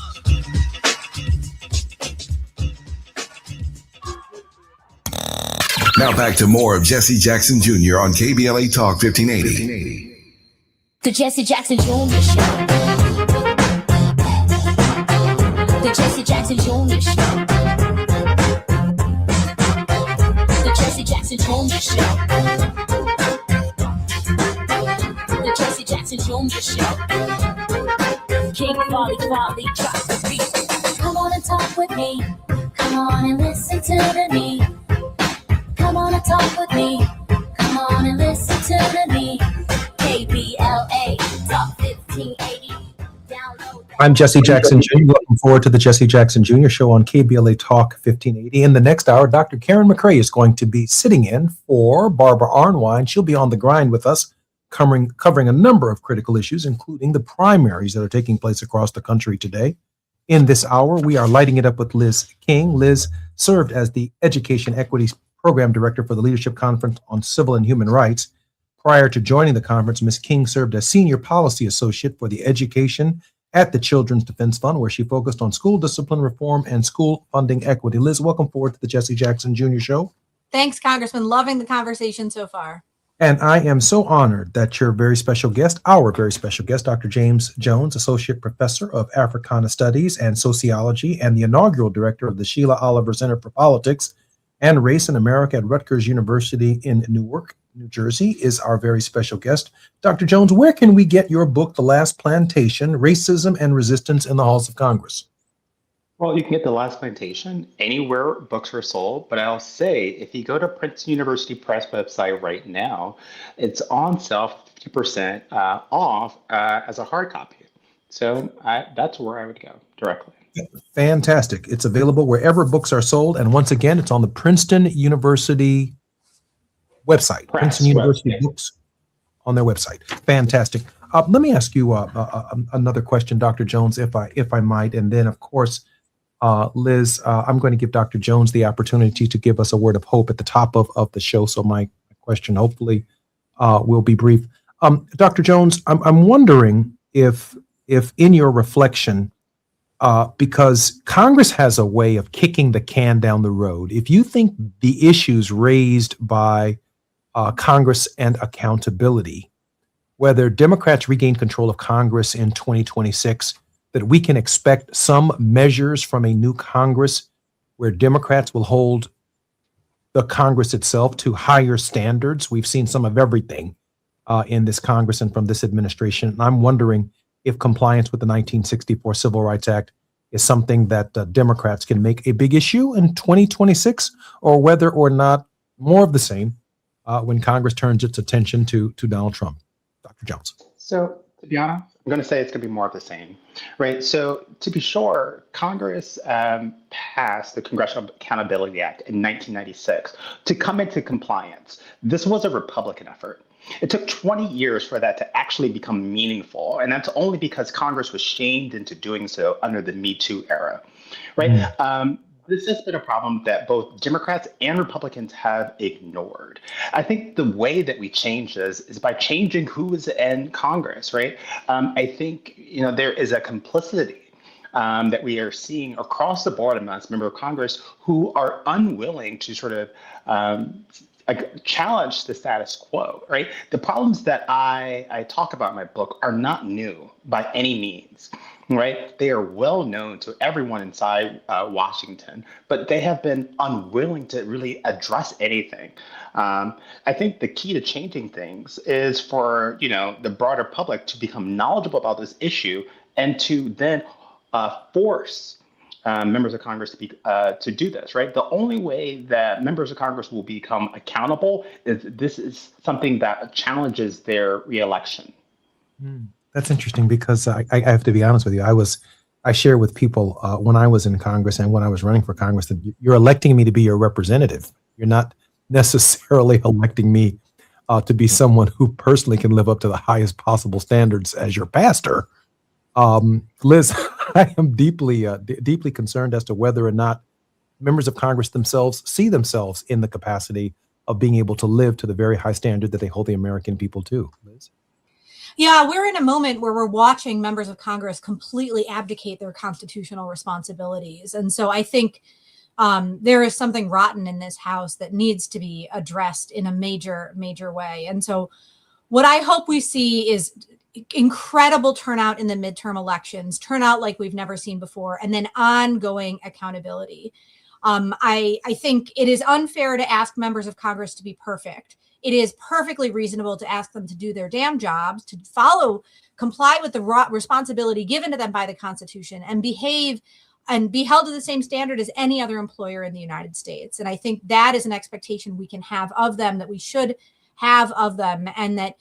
Now back to more of Jesse Jackson Jr. on KBLA Talk 1580. The Jesse Jackson Jr. Show. The Jesse Jackson Jr. Show. The Jesse Jackson Jr. Show. The Jesse Jackson Jr. Show. King Volley drops the beat. Come on and talk with me. Come on and listen to me. Come on and talk with me. Come on and listen to me. KBLA Talk 1580. Download. I'm Jesse Jackson Jr. Looking forward to the Jesse Jackson Jr. Show on KBLA Talk 1580. In the next hour, Dr. Karen McCray is going to be sitting in for Barbara Arnwine. She'll be on the grind with us, covering a number of critical issues, including the primaries that are taking place across the country today. In this hour, we are lighting it up with Liz King. Liz served as the Education Equity Program Director for the Leadership Conference on Civil and Human Rights. Prior to joining the conference, Ms. King served as Senior Policy Associate for the Education at the Children's Defense Fund, where she focused on school discipline reform and school funding equity. Liz, welcome forward to the Jesse Jackson Jr. Show. Thanks, Congressman. Loving the conversation so far. And I am so honored that your very special guest, our very special guest, Dr. James Jones, Associate Professor of Africana Studies and Sociology and the inaugural director of the Sheila Oliver Center for Politics and Race in America at Rutgers University in Newark, New Jersey, is our very special guest. Dr. Jones, where can we get your book, The Last Plantation, Racism and Resistance in the Halls of Congress? Well, you can get The Last Plantation anywhere books are sold, but I'll say if you go to Princeton University Press website right now, it's on sale 50% off as a hard copy. So that's where I would go directly. Fantastic. It's available wherever books are sold. And once again, it's on the Princeton University website. Princeton University books on their website. Fantastic. Let me ask you another question, Dr. Jones, if I might. And then, of course, Liz, I'm going to give Dr. Jones the opportunity to give us a word of hope at the top of the show. So my question hopefully will be brief. Dr. Jones, I'm wondering if in your reflection, because Congress has a way of kicking the can down the road, if you think the issues raised by Congress and accountability, whether Democrats regain control of Congress in 2026, that we can expect some measures from a new Congress where Democrats will hold the Congress itself to higher standards. We've seen some of everything in this Congress and from this administration. And I'm wondering if compliance with the 1964 Civil Rights Act is something that Democrats can make a big issue in 2026, or whether or not more of the same when Congress turns its attention to Donald Trump. Dr. Jones. So, to be honest, I'm going to say it's going to be more of the same, right? So, to be sure, Congress passed the Congressional Accountability Act in 1996 to come into compliance. This was a Republican effort. It took 20 years for that to actually become meaningful, and that's only because Congress was shamed into doing so under the Me Too era, right? This has been a problem that both Democrats and Republicans have ignored. I think the way that we change this is by changing who is in Congress, right? I think, there is a complicity that we are seeing across the board amongst members of Congress who are unwilling to sort of challenge the status quo, right? The problems that I talk about in my book are not new by any means, right? They are well known to everyone inside Washington, but they have been unwilling to really address anything. I think the key to changing things is for, the broader public to become knowledgeable about this issue and to then force members of Congress to do this, right? The only way that members of Congress will become accountable is this is something that challenges their reelection. That's interesting because I have to be honest with you. I share with people when I was in Congress and when I was running for Congress that you're electing me to be your representative. You're not necessarily electing me to be someone who personally can live up to the highest possible standards as your pastor. Liz, I am deeply concerned as to whether or not members of Congress themselves see themselves in the capacity of being able to live to the very high standard that they hold the American people to. Liz? Yeah, we're in a moment where we're watching members of Congress completely abdicate their constitutional responsibilities. And so I think there is something rotten in this House that needs to be addressed in a major, major way. And so what I hope we see is incredible turnout in the midterm elections, turnout like we've never seen before, and then ongoing accountability. I think it is unfair to ask members of Congress to be perfect. It is perfectly reasonable to ask them to do their damn jobs, to comply with the responsibility given to them by the Constitution, and behave and be held to the same standard as any other employer in the United States. And I think that is an expectation we can have of them, that we should have of them, and that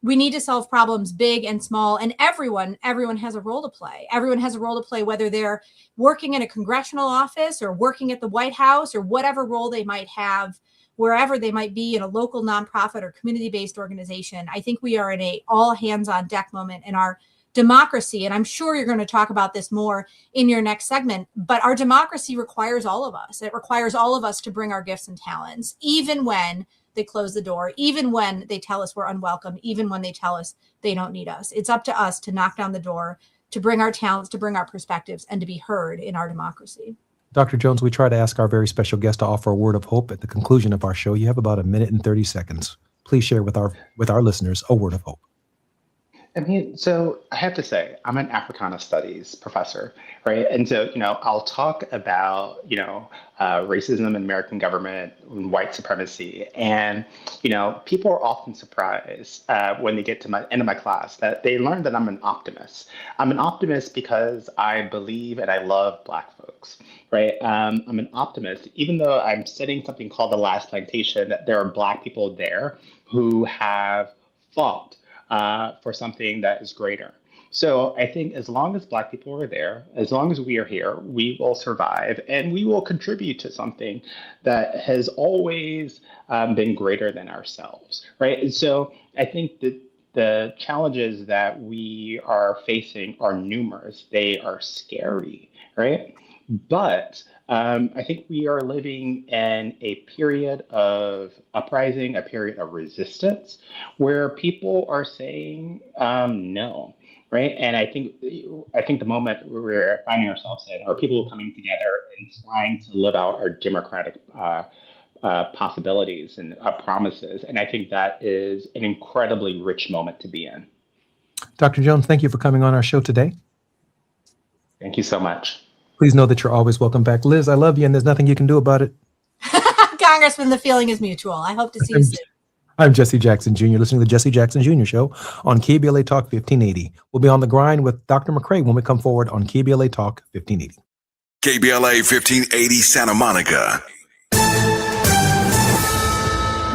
we need to solve problems big and small, and everyone has a role to play. Everyone has a role to play, whether they're working in a congressional office or working at the White House or whatever role they might have, wherever they might be in a local nonprofit or community-based organization. I think we are in a all hands on deck moment in our democracy. And I'm sure you're going to talk about this more in your next segment, but our democracy requires all of us. It requires all of us to bring our gifts and talents, even when they close the door, even when they tell us we're unwelcome, even when they tell us they don't need us. It's up to us to knock down the door, to bring our talents, to bring our perspectives, and to be heard in our democracy. Dr. Jones, we try to ask our very special guest to offer a word of hope at the conclusion of our show. You have about 1 minute and 30 seconds. Please share with our listeners a word of hope. So I have to say, I'm an Africana Studies professor, right? And so, I'll talk about, racism in American government and white supremacy. And, people are often surprised when they get to the end of my class that they learn that I'm an optimist. I'm an optimist because I believe and I love Black folks, right? I'm an optimist, even though I'm studying something called The Last Plantation, that there are Black people there who have fought for something that is greater. So I think as long as Black people are there, as long as we are here, we will survive and we will contribute to something that has always been greater than ourselves, right? And so I think that the challenges that we are facing are numerous. They are scary, right? But I think we are living in a period of uprising, a period of resistance, where people are saying no, right? And I think the moment we're finding ourselves in are people coming together and trying to live out our democratic possibilities and promises. And I think that is an incredibly rich moment to be in. Dr. Jones, thank you for coming on our show today. Thank you so much. Please know that you're always welcome back. Liz, I love you, and there's nothing you can do about it. Congressman, the feeling is mutual. I hope to see you soon. I'm Jesse Jackson Jr., listening to the Jesse Jackson Jr. Show on KBLA Talk 1580. We'll be on the grind with Dr. McCrae when we come forward on KBLA Talk 1580. KBLA 1580 Santa Monica.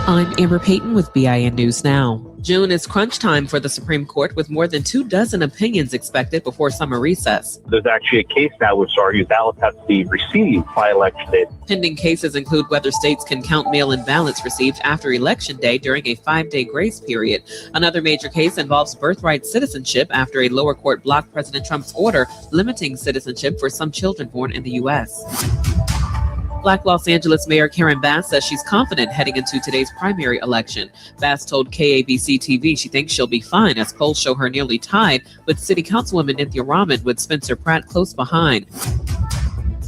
I'm Amber Payton with BIN News Now. June is crunch time for the Supreme Court, with more than 24 opinions expected before summer recess. There's actually a case now which argues ballots have to be received by election day. Pending cases include whether states can count mail-in ballots received after Election Day during a 5-day grace period. Another major case involves birthright citizenship after a lower court blocked President Trump's order limiting citizenship for some children born in the U.S. Black Los Angeles Mayor Karen Bass says she's confident heading into today's primary election. Bass told KABC TV she thinks she'll be fine, as polls show her nearly tied with City Councilwoman Nithya Raman, with Spencer Pratt close behind.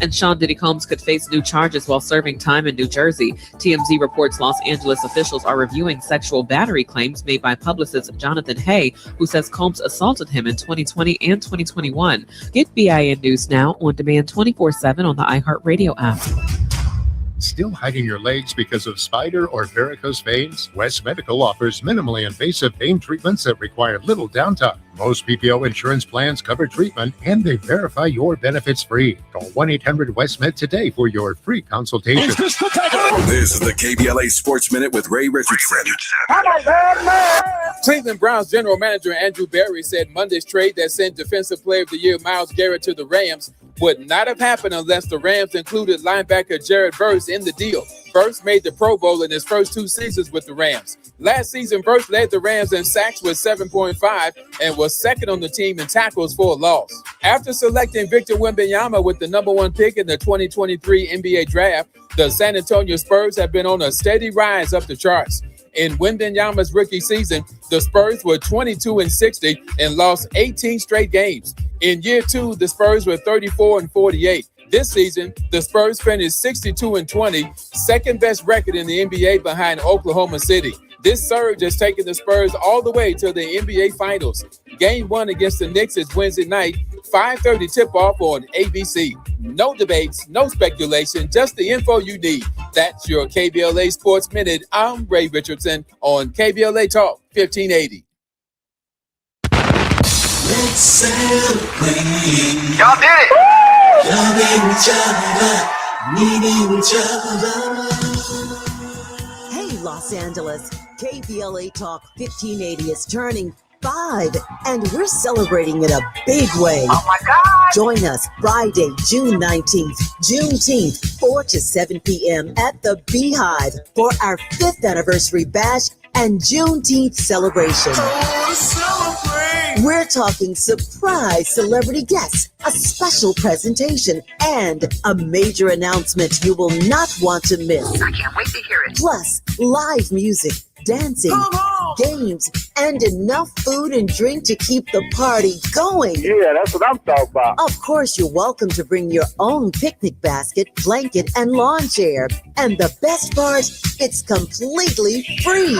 And Sean Diddy Combs could face new charges while serving time in New Jersey. TMZ reports Los Angeles officials are reviewing sexual battery claims made by publicist Jonathan Hay, who says Combs assaulted him in 2020 and 2021. Get BIN News Now on demand 24/7 on the iHeartRadio app. Still hiding your legs because of spider or varicose veins? West Medical offers minimally invasive pain treatments that require little downtime. Most PPO insurance plans cover treatment, and they verify your benefits free. Call 1-800-WEST-MED today for your free consultation. This is the KBLA Sports Minute with Ray Richardson. Cleveland Browns general manager Andrew Berry said Monday's trade that sent Defensive Player of the Year Myles Garrett to the Rams would not have happened unless the Rams included linebacker Jared Verse in the deal. Verse made the Pro Bowl in his first 2 seasons with the Rams. Last season, Verse led the Rams in sacks with 7.5 and was second on the team in tackles for a loss. After selecting Victor Wembanyama with the number 1 pick in the 2023 NBA draft, the San Antonio Spurs have been on a steady rise up the charts. In Wembanyama's rookie season, the Spurs were 22-60 and lost 18 straight games. In year 2, the Spurs were 34-48. This season, the Spurs finished 62-20, second best record in the NBA behind Oklahoma City. This surge has taken the Spurs all the way to the NBA Finals. Game 1 against the Knicks is Wednesday night, 5:30 tip-off on ABC. No debates, no speculation, just the info you need. That's your KBLA Sports Minute. I'm Ray Richardson on KBLA Talk 1580. Let's celebrate. Y'all did it! Loving each other, needing each other. Hey, Los Angeles, KBLA Talk 1580 is turning 5, and we're celebrating in a big way. Oh my God! Join us Friday, June 19th, Juneteenth, 4 to 7 p.m. at the Beehive for our 5th anniversary bash and Juneteenth celebration. We're talking surprise celebrity guests, a special presentation, and a major announcement you will not want to miss. I can't wait to hear it. Plus, live music, dancing, games, and enough food and drink to keep the party going. Yeah, that's what I'm talking about. Of course, you're welcome to bring your own picnic basket, blanket, and lawn chair. And the best part, it's completely free.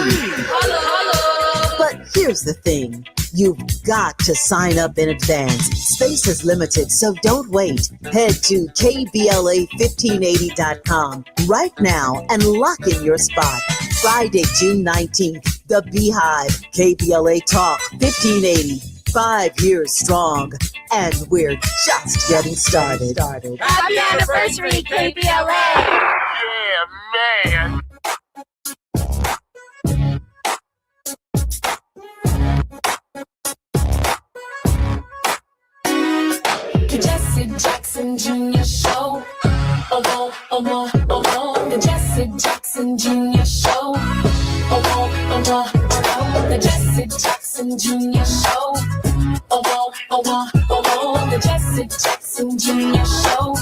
But here's the thing. You've got to sign up in advance. Space is limited, so don't wait. Head to KBLA1580.com right now and lock in your spot. Friday, June 19th, the Beehive, KBLA Talk 1580. 5 years strong, and we're just getting started. Happy anniversary, KBLA! Yeah, man! The Jesse Jackson Jr. Show. The Jesse Jackson Jr. Show. The Jesse Jackson Jr. Show. The Jesse Jackson Jr. Show.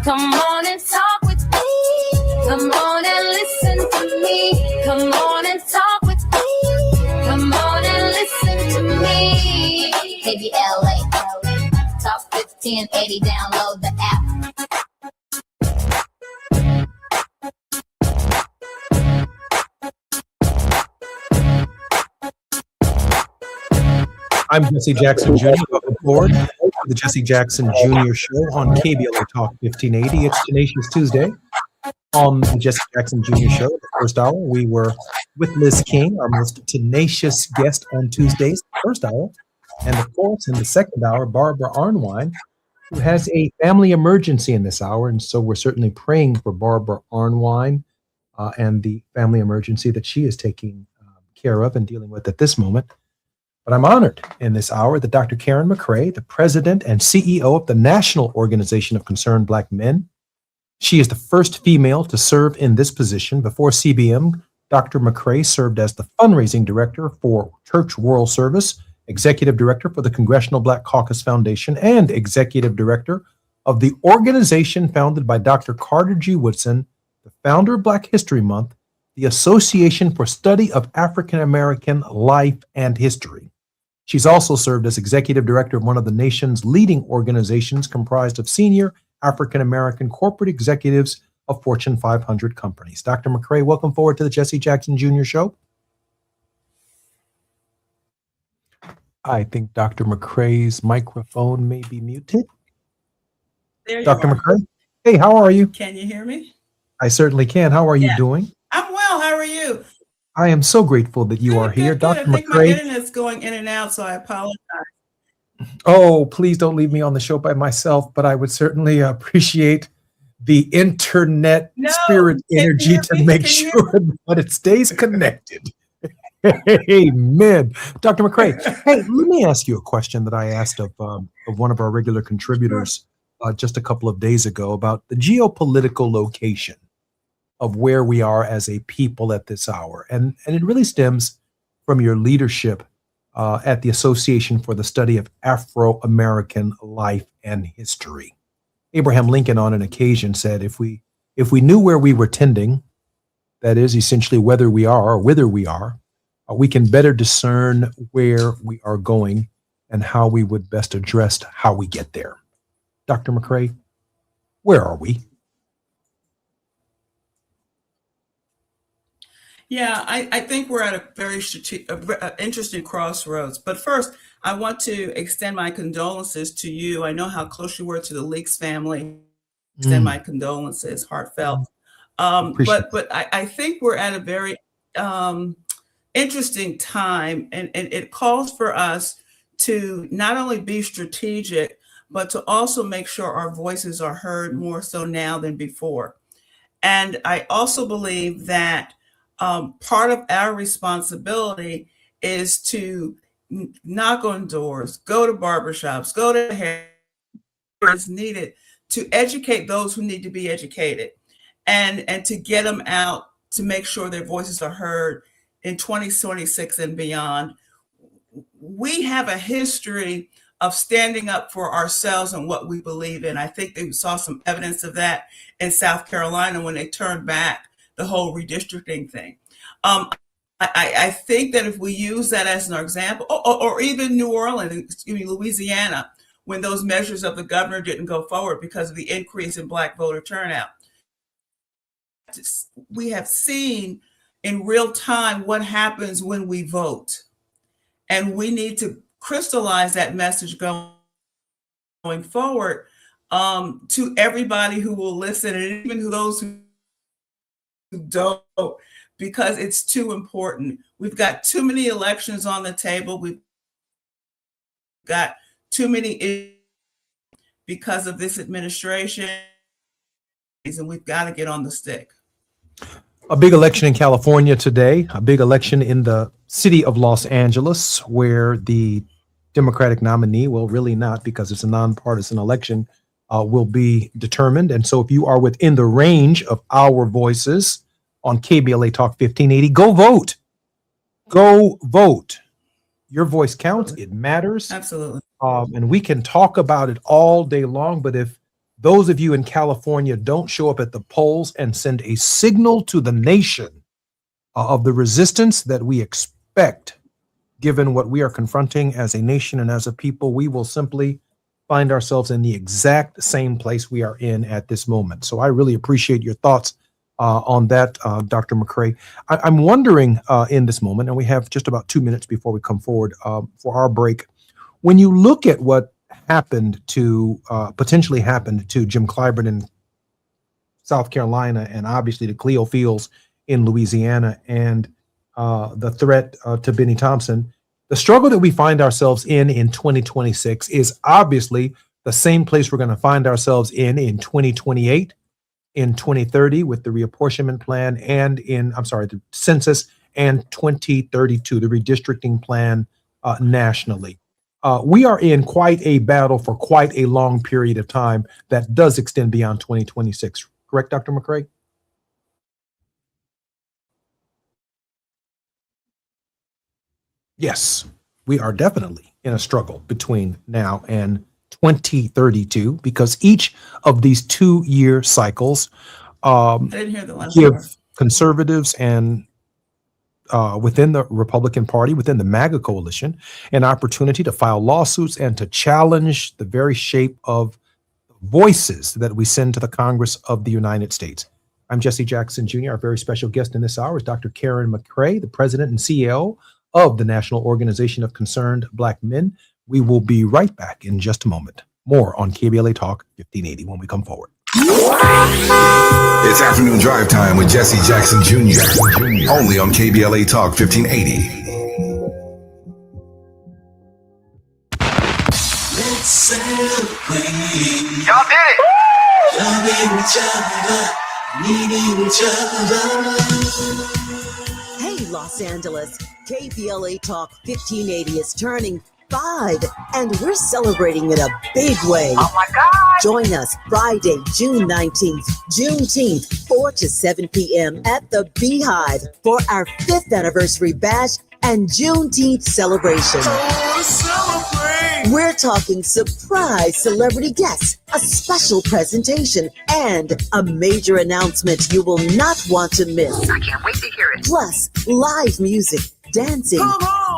Come on and talk with me. Come on and listen to me. Come on and talk with me. Come on and listen to me. KBLA Talk 1580. Download the app. I'm Jesse Jackson Jr. Welcome forward to the Jesse Jackson Jr. Show on KBLA Talk 1580. It's Tenacious Tuesday On the Jesse Jackson Jr. Show, the first hour, we were with Liz King, our most tenacious guest on Tuesdays, the first hour. And of course, in the second hour, Barbara Arnwine, who has a family emergency in this hour. And so we're certainly praying for Barbara Arnwine and the family emergency that she is taking care of and dealing with at this moment. But I'm honored in this hour that Dr. Karen McCray, the president and CEO of the National Organization of Concerned Black Men, she is the first female to serve in this position. Before CBM, Dr. McCray served as the fundraising director for Church World Service, executive director for the Congressional Black Caucus Foundation, and executive director of the organization founded by Dr. Carter G. Woodson, the founder of Black History Month, the Association for Study of African American Life and History. She's also served as executive director of one of the nation's leading organizations comprised of senior African American corporate executives of Fortune 500 companies. Dr. McCray, welcome forward to the Jesse Jackson Jr. Show. I think Dr. McCray's microphone may be muted. There you Dr. are. McCray, hey, how are you? Can you hear me? I certainly can. How are you Yeah. doing? I'm well. How are you? I am so grateful that you are here. Good. Dr. I think my McCray, internet's going in and out, so I apologize. oh, please don't leave me on the show by myself, but I would certainly appreciate the internet spirit energy to make sure that it stays connected. Amen. Dr. McCray, hey, let me ask you a question that I asked of one of our regular contributors just a couple of days ago about the geopolitical location of where we are as a people at this hour. And it really stems from your leadership at the Association for the Study of Afro-American Life and History. Abraham Lincoln on an occasion said, if we knew where we were tending, that is essentially whether we are or whither we are, we can better discern where we are going and how we would best address how we get there. Dr. McCray, where are we? Yeah, I think we're at a very interesting crossroads. But first, I want to extend my condolences to you. I know how close you were to the Leaks family. Extend my condolences, heartfelt. But I think we're at a very interesting time, and it calls for us to not only be strategic, but to also make sure our voices are heard more so now than before. And I also believe that part of our responsibility is to knock on doors, go to barbershops, go to hair is needed to educate those who need to be educated, and to get them out to make sure their voices are heard in 2026 and beyond. We have a history of standing up for ourselves and what we believe in. I think they saw some evidence of that in South Carolina when they turned back the whole redistricting thing. I think that if we use that as an example, or even New Orleans, Louisiana, when those measures of the governor didn't go forward because of the increase in Black voter turnout, we have seen in real time what happens when we vote. And we need to crystallize that message going forward to everybody who will listen, and even to those who don't, because it's too important. We've got too many elections on the table. We've got too many issues because of this administration, and we've got to get on the stick. A big election in California today, a big election in the city of Los Angeles, where the Democratic nominee, well, really not, because it's a nonpartisan election, will be determined. And so if you are within the range of our voices on KBLA Talk 1580, go vote. Go vote. Your voice counts. It matters. Absolutely. And we can talk about it all day long, but if those of you in California don't show up at the polls and send a signal to the nation of the resistance that we expect, given what we are confronting as a nation and as a people, we will simply find ourselves in the exact same place we are in at this moment. So I really appreciate your thoughts on that, Dr. McCray. I'm wondering in this moment, and we have just about 2 minutes before we come forward for our break, when you look at what happened to potentially happened to Jim Clyburn and South Carolina, and obviously the Cleo Fields in Louisiana, and the threat to Benny Thompson. The struggle that we find ourselves in 2026 is obviously the same place we're going to find ourselves in 2028, in 2030 with the reapportionment plan, and the census, and 2032, the redistricting plan nationally. We are in quite a battle for quite a long period of time that does extend beyond 2026. Correct, Dr. McCray? Yes, we are definitely in a struggle between now and 2032 because each of these 2-year cycles I didn't hear the last part. give conservatives and within the Republican Party, within the MAGA coalition, an opportunity to file lawsuits and to challenge the very shape of voices that we send to the Congress of the United States. I'm Jesse Jackson Jr. Our very special guest in this hour is Dr. Karen McCray, the president and CEO of the National Organization of Concerned Black Men. We will be right back in just a moment. More on KBLA Talk 1580 when we come forward. It's afternoon drive time with Jesse Jackson Jr. Only on KBLA Talk 1580. Let's celebrate. Y'all did it. Loving each other, needing each other. Hey, Los Angeles, KBLA Talk 1580 is turning 5, and we're celebrating in a big way. Oh my God. Join us Friday, June 19th, Juneteenth, 4 to 7 p.m. at the Beehive for our 5th anniversary bash and Juneteenth celebration. We're talking surprise celebrity guests, a special presentation, and a major announcement you will not want to miss. I can't wait to hear it. Plus, live music, dancing,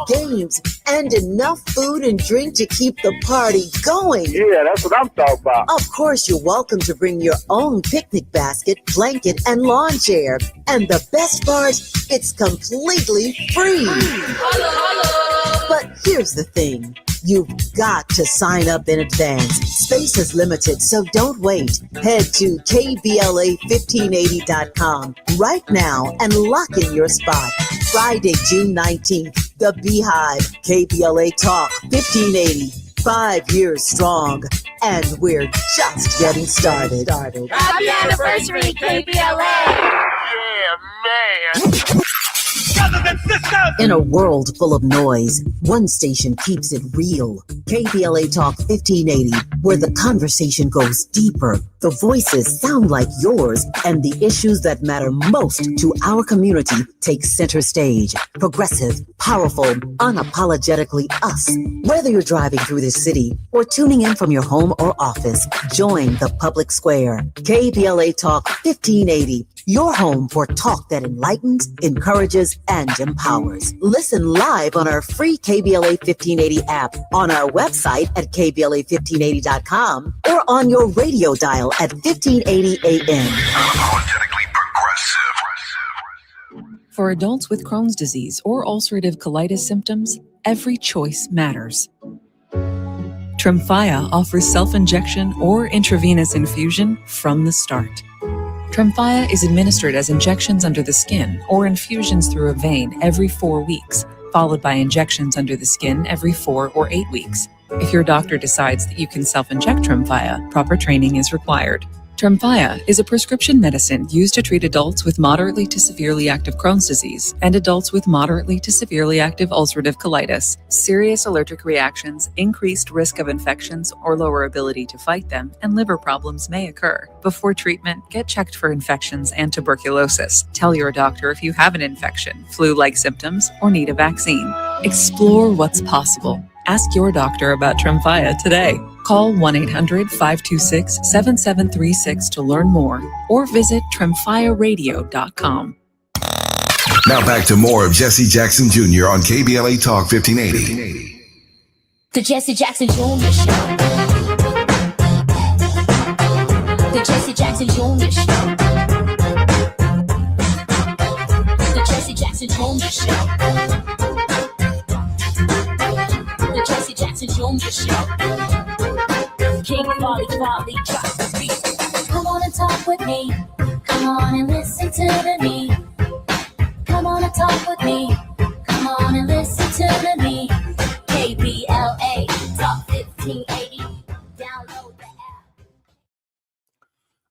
games, and enough food and drink to keep the party going. Yeah, that's what I'm talking about. Of course, you're welcome to bring your own picnic basket, blanket, and lawn chair. And the best part, it's completely free. But here's the thing. You've got to sign up in advance. Space is limited, so don't wait. Head to KBLA1580.com right now and lock in your spot. Friday, June 19th, the Beehive, KBLA Talk 1580. 5 years strong, and we're just getting started. Happy anniversary, KBLA. Yeah, man. In a world full of noise, one station keeps it real. KBLA Talk 1580, where the conversation goes deeper, the voices sound like yours, and the issues that matter most to our community take center stage. Progressive, powerful, unapologetically us. Whether you're driving through the city or tuning in from your home or office, join the public square. KBLA Talk 1580, your home for talk that enlightens, encourages, and empowers. Listen live on our free KBLA 1580 app, on our website at KBLA1580.com, or on your radio dial at 1580 AM. For adults with Crohn's disease or ulcerative colitis symptoms, every choice matters. Tremfya offers self-injection or intravenous infusion from the start. Tremfya is administered as injections under the skin or infusions through a vein every 4 weeks, followed by injections under the skin every 4 or 8 weeks. If your doctor decides that you can self-inject Tremfya, proper training is required. Tremfya is a prescription medicine used to treat adults with moderately to severely active Crohn's disease and adults with moderately to severely active ulcerative colitis. Serious allergic reactions, increased risk of infections or lower ability to fight them, and liver problems may occur. Before treatment, get checked for infections and tuberculosis. Tell your doctor if you have an infection, flu-like symptoms, or need a vaccine. Explore what's possible. Ask your doctor about Tremfya today. Call 1-800-526-7736 to learn more, or visit tremfyaradio.com. Now back to more of Jesse Jackson Jr. on KBLA Talk 1580. The Jesse Jackson Jr. Show. The Jesse Jackson Jr. Show. The Jesse Jackson Jr. Show. The Jesse Jackson Jr. Show. King Volley, drop the beat. Come on and talk with me. Come on and listen to me. Come on and talk with me. Come on and listen to me. KBLA Talk 1580. Download the app.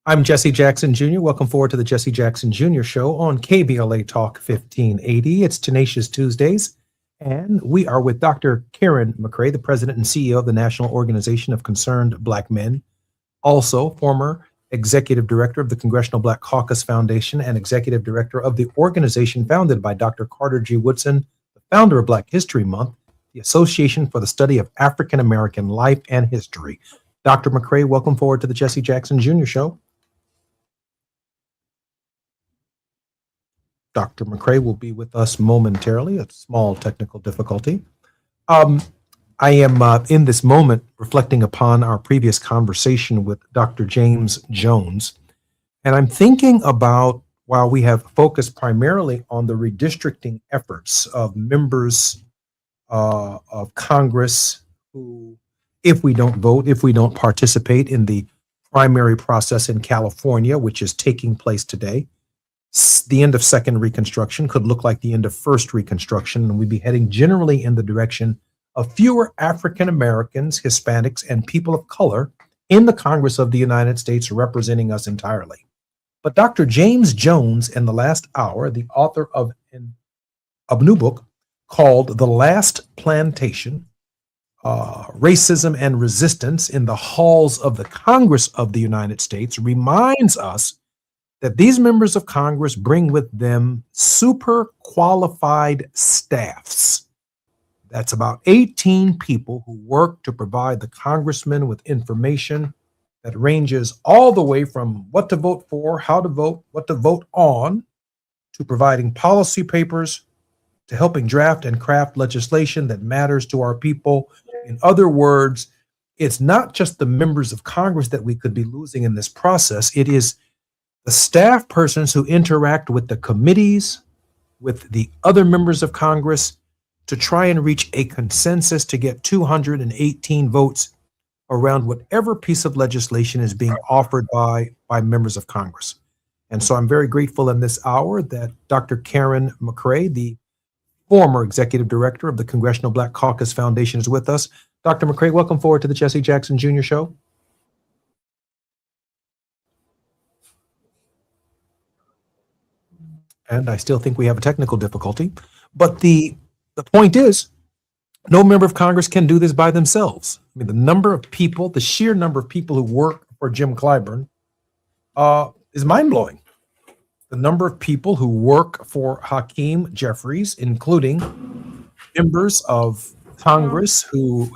I'm Jesse Jackson Jr. Welcome forward to the Jesse Jackson Jr. Show on KBLA Talk 1580. It's Tenacious Tuesdays, and we are with Dr. Karen McCray, the president and CEO of the National Organization of Concerned Black Men, also former executive director of the Congressional Black Caucus Foundation and executive director of the organization founded by Dr. Carter G. Woodson, the founder of Black History Month, the Association for the Study of African American Life and History. Dr. McCray, welcome forward to the Jesse Jackson Jr. Show. Dr. McCray will be with us momentarily, a small technical difficulty. I am in this moment reflecting upon our previous conversation with Dr. James Jones, and I'm thinking about, while we have focused primarily on the redistricting efforts of members of Congress who, if we don't vote, if we don't participate in the primary process in California, which is taking place today, the end of second Reconstruction could look like the end of first Reconstruction, and we'd be heading generally in the direction of fewer African Americans, Hispanics, and people of color in the Congress of the United States representing us entirely. But Dr. James Jones, in the last hour, the author of a new book called The Last Plantation, Racism and Resistance in the Halls of the Congress of the United States, reminds us that these members of Congress bring with them super qualified staffs. That's about 18 people who work to provide the congressman with information that ranges all the way from what to vote for, how to vote, what to vote on, to providing policy papers, to helping draft and craft legislation that matters to our people. In other words, it's not just the members of Congress that we could be losing in this process. It is the staff persons who interact with the committees, with the other members of Congress, to try and reach a consensus to get 218 votes around whatever piece of legislation is being offered by members of Congress. And so I'm very grateful in this hour that Dr. Karen McCray, the former executive director of the Congressional Black Caucus Foundation, is with us. Dr. McCray, welcome forward to the Jesse Jackson Jr. Show. And I still think we have a technical difficulty. But the point is, no member of Congress can do this by themselves. I mean, the number of people, the sheer number of people who work for Jim Clyburn is mind-blowing. The number of people who work for Hakeem Jeffries, including members of Congress who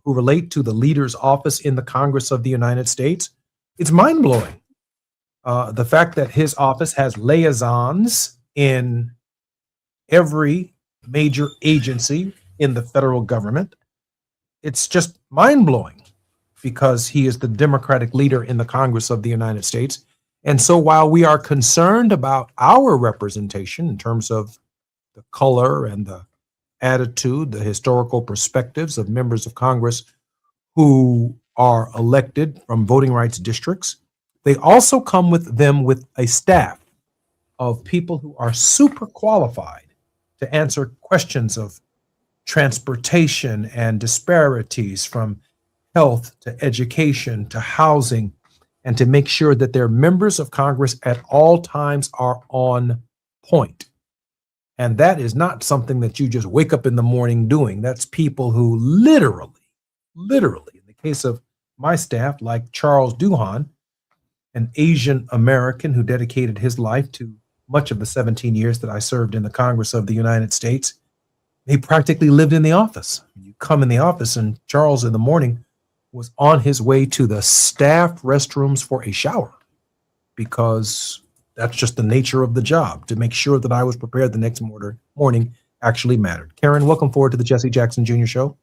relate to the leader's office in the Congress of the United States, it's mind-blowing. The fact that his office has liaisons in every major agency in the federal government, it's just mind-blowing because he is the Democratic leader in the Congress of the United States. And so while we are concerned about our representation in terms of the color and the attitude, the historical perspectives of members of Congress who are elected from voting rights districts, they also come with them with a staff of people who are super qualified to answer questions of transportation and disparities, from health to education to housing, and to make sure that their members of Congress at all times are on point. And that is not something that you just wake up in the morning doing. That's people who literally, in the case of my staff, like Charles Duhon, an Asian American who dedicated his life to much of the 17 years that I served in the Congress of the United States, he practically lived in the office. You come in the office and Charles in the morning was on his way to the staff restrooms for a shower, because that's just the nature of the job. To make sure that I was prepared the next morning actually mattered. Karen, welcome forward to the Jesse Jackson Jr. Show.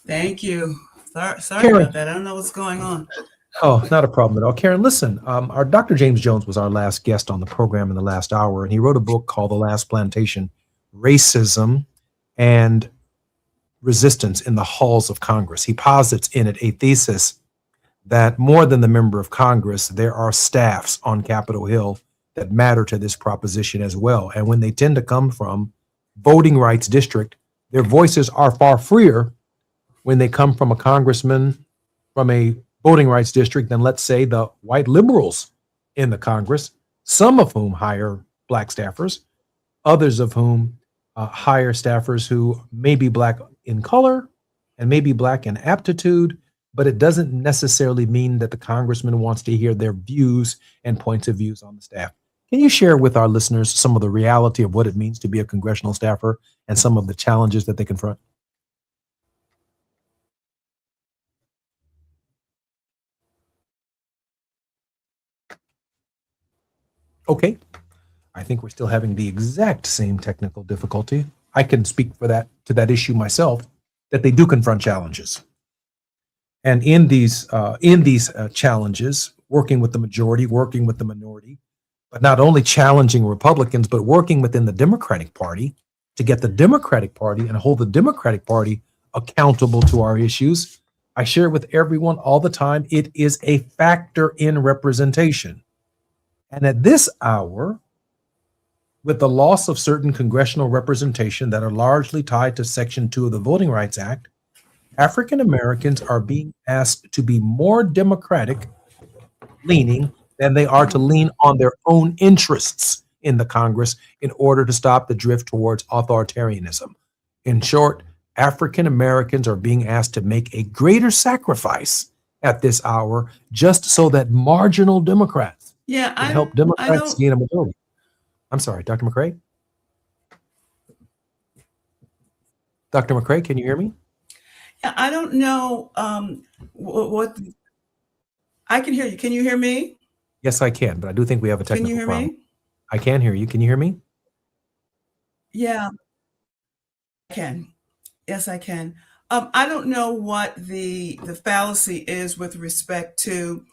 Thank you. Sorry Karen. about that. I don't know what's going on. Oh, not a problem at all. Karen, listen, our Dr. James Jones was our last guest on the program in the last hour, and he wrote a book called The Last Plantation, Racism and Resistance in the Halls of Congress. He posits in it a thesis that more than the member of Congress, there are staffs on Capitol Hill that matter to this proposition as well. And when they tend to come from voting rights district, their voices are far freer when they come from a congressman from a voting rights district than, let's say, the white liberals in the Congress, some of whom hire black staffers, others of whom hire staffers who may be black in color and may be black in aptitude, but it doesn't necessarily mean that the congressman wants to hear their views and points of views on the staff. Can you share with our listeners some of the reality of what it means to be a congressional staffer and some of the challenges that they confront? Okay. I think we're still having the exact same technical difficulty. I can speak for that to that issue myself, that they do confront challenges. And in these challenges, working with the majority, working with the minority, but not only challenging Republicans, but working within the Democratic Party to get the Democratic Party and hold the Democratic Party accountable to our issues. I share it with everyone all the time. It is a factor in representation. And at this hour, with the loss of certain congressional representation that are largely tied to Section 2 of the Voting Rights Act, African Americans are being asked to be more Democratic leaning than they are to lean on their own interests in the Congress in order to stop the drift towards authoritarianism. In short, African Americans are being asked to make a greater sacrifice at this hour just so that marginal Democrats can help Democrats gain a majority. I'm sorry, Dr. McCrae? Dr. McCrae, can you hear me? Yeah, I don't know what I can hear you. Can you hear me? Yes, I can, but I do think we have a technical Can you hear problem. me? I can hear you. Can you hear me? Yeah, I can. Yes, I can. I don't know what the fallacy is with respect to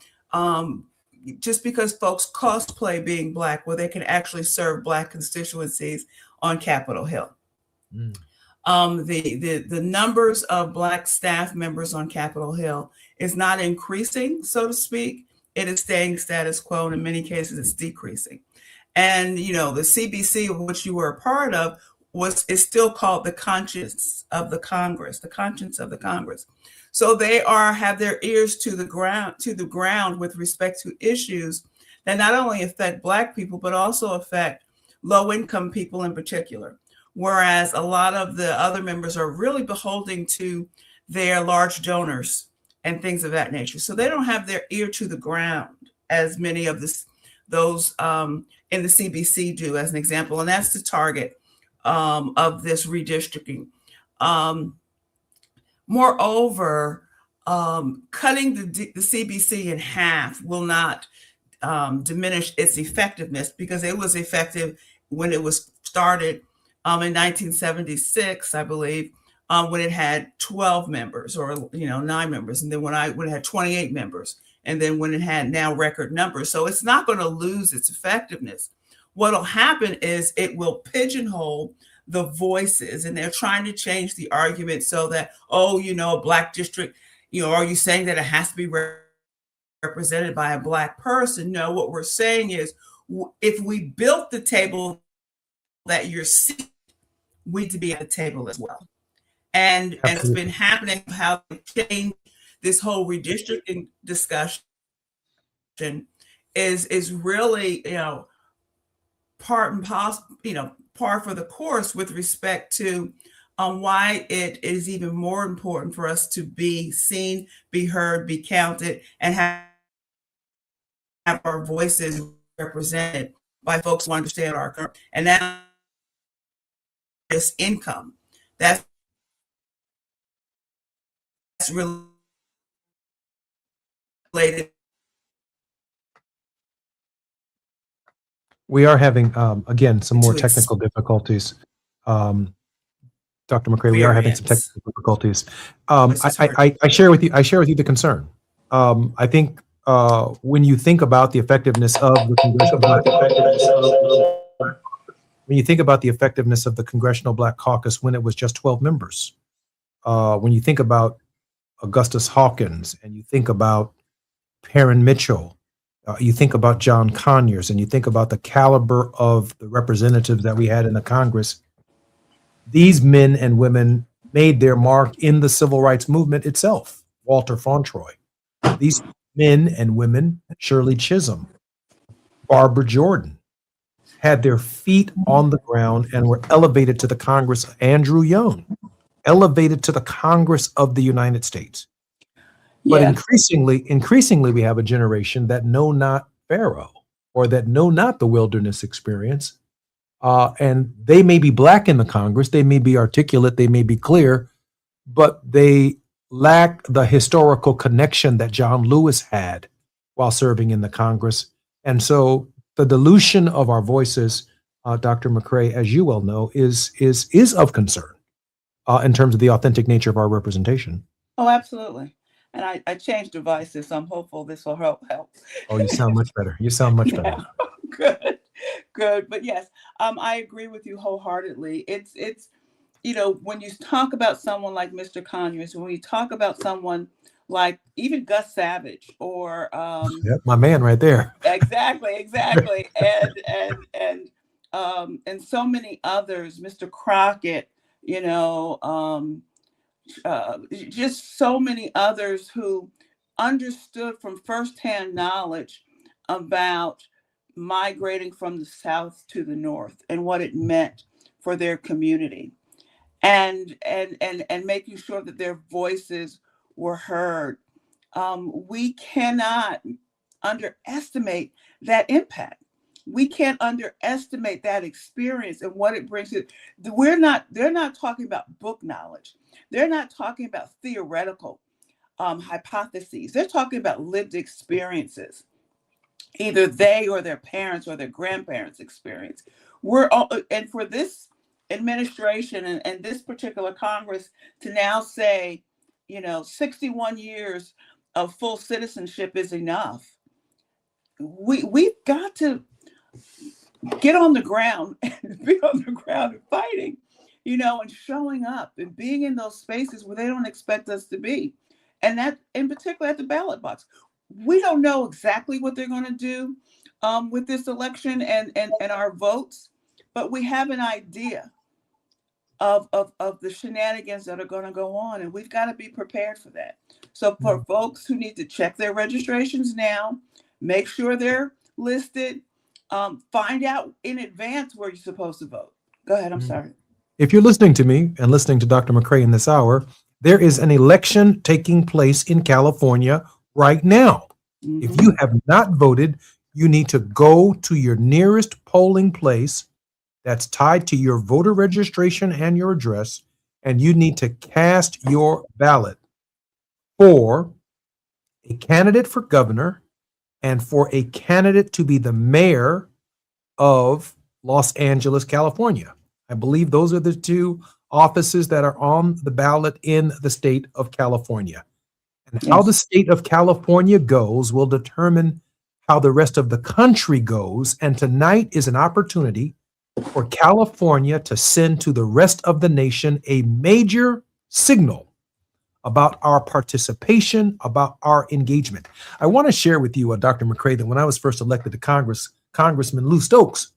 just because folks cosplay being Black, where they can actually serve Black constituencies on Capitol Hill. The numbers of Black staff members on Capitol Hill is not increasing, so to speak. It is staying status quo, and in many cases, it's decreasing. And the CBC, of which you were a part of, is still called the conscience of the Congress, the conscience of the Congress. So they have their ears to the ground with respect to issues that not only affect Black people, but also affect low-income people in particular. Whereas a lot of the other members are really beholden to their large donors and things of that nature. So they don't have their ear to the ground as many of those in the CBC do, as an example. And that's the target of this redistricting. Moreover, cutting the CBC in half will not diminish its effectiveness, because it was effective when it was started in 1976, I believe, when it had 12 members or 9 members, and then when it had 28 members, and then when it had now record numbers. So it's not going to lose its effectiveness. What'll happen is it will pigeonhole the voices, and they're trying to change the argument so that, a Black district, are you saying that it has to be represented by a Black person? No, what we're saying is, if we built the table that you're seeing, we need to be at the table as well. And it's been happening, how they change this whole redistricting discussion is really, par for the course with respect to why it is even more important for us to be seen, be heard, be counted, and have our voices represented by folks who understand our current. And that is income. That's related. We are having, again, some more technical difficulties. Dr. McCrae, we are having some technical difficulties. I share with you the concern. I think when you think about the effectiveness of the Congressional Black Caucus when it was just 12 members, when you think about Augustus Hawkins, and you think about Perrin Mitchell, you think about John Conyers, and you think about the caliber of the representatives that we had in the Congress. These men and women made their mark in the civil rights movement itself. Walter Fauntroy. These men and women, Shirley Chisholm, Barbara Jordan, had their feet on the ground and were elevated to the Congress. Andrew Young, elevated to the Congress of the United States. But increasingly, we have a generation that know not Pharaoh, or that know not the wilderness experience. And they may be black in the Congress, they may be articulate, they may be clear, but they lack the historical connection that John Lewis had while serving in the Congress. And so the dilution of our voices, Dr. McCray, as you well know, is of concern in terms of the authentic nature of our representation. Oh, absolutely. And I changed devices, so I'm hopeful this will help. Oh, you sound much better. You sound much better. Good. But yes, I agree with you wholeheartedly. It's when you talk about someone like Mr. Conyers, when you talk about someone like even Gus Savage or Yep, my man right there. Exactly. And so many others, Mr. Crockett, just so many others who understood from firsthand knowledge about migrating from the South to the North and what it meant for their community, and making sure that their voices were heard. We cannot underestimate that impact. We can't underestimate that experience and what it brings to. They're not talking about book knowledge. They're not talking about theoretical hypotheses. They're talking about lived experiences. Either they or their parents or their grandparents' experience. And for this administration and this particular Congress to now say, 61 years of full citizenship is enough. We've got to get on the ground and be on the ground and fighting, and showing up and being in those spaces where they don't expect us to be. And that, in particular, at the ballot box. We don't know exactly what they're going to do with this election and our votes, but we have an idea of the shenanigans that are going to go on, and we've got to be prepared for that. So for folks who need to check their registrations now, make sure they're listed, find out in advance where you're supposed to vote. Go ahead, I'm sorry. If you're listening to me and listening to Dr. McCray in this hour, there is an election taking place in California right now. Mm-hmm. If you have not voted, you need to go to your nearest polling place that's tied to your voter registration and your address, and you need to cast your ballot for a candidate for governor and for a candidate to be the mayor of Los Angeles, California. I believe those are the two offices that are on the ballot in the state of California. And how the state of California goes will determine how the rest of the country goes. And tonight is an opportunity for California to send to the rest of the nation a major signal about our participation, about our engagement. I want to share with you, Dr. McCray, that when I was first elected to Congress, Congressman Lou Stokes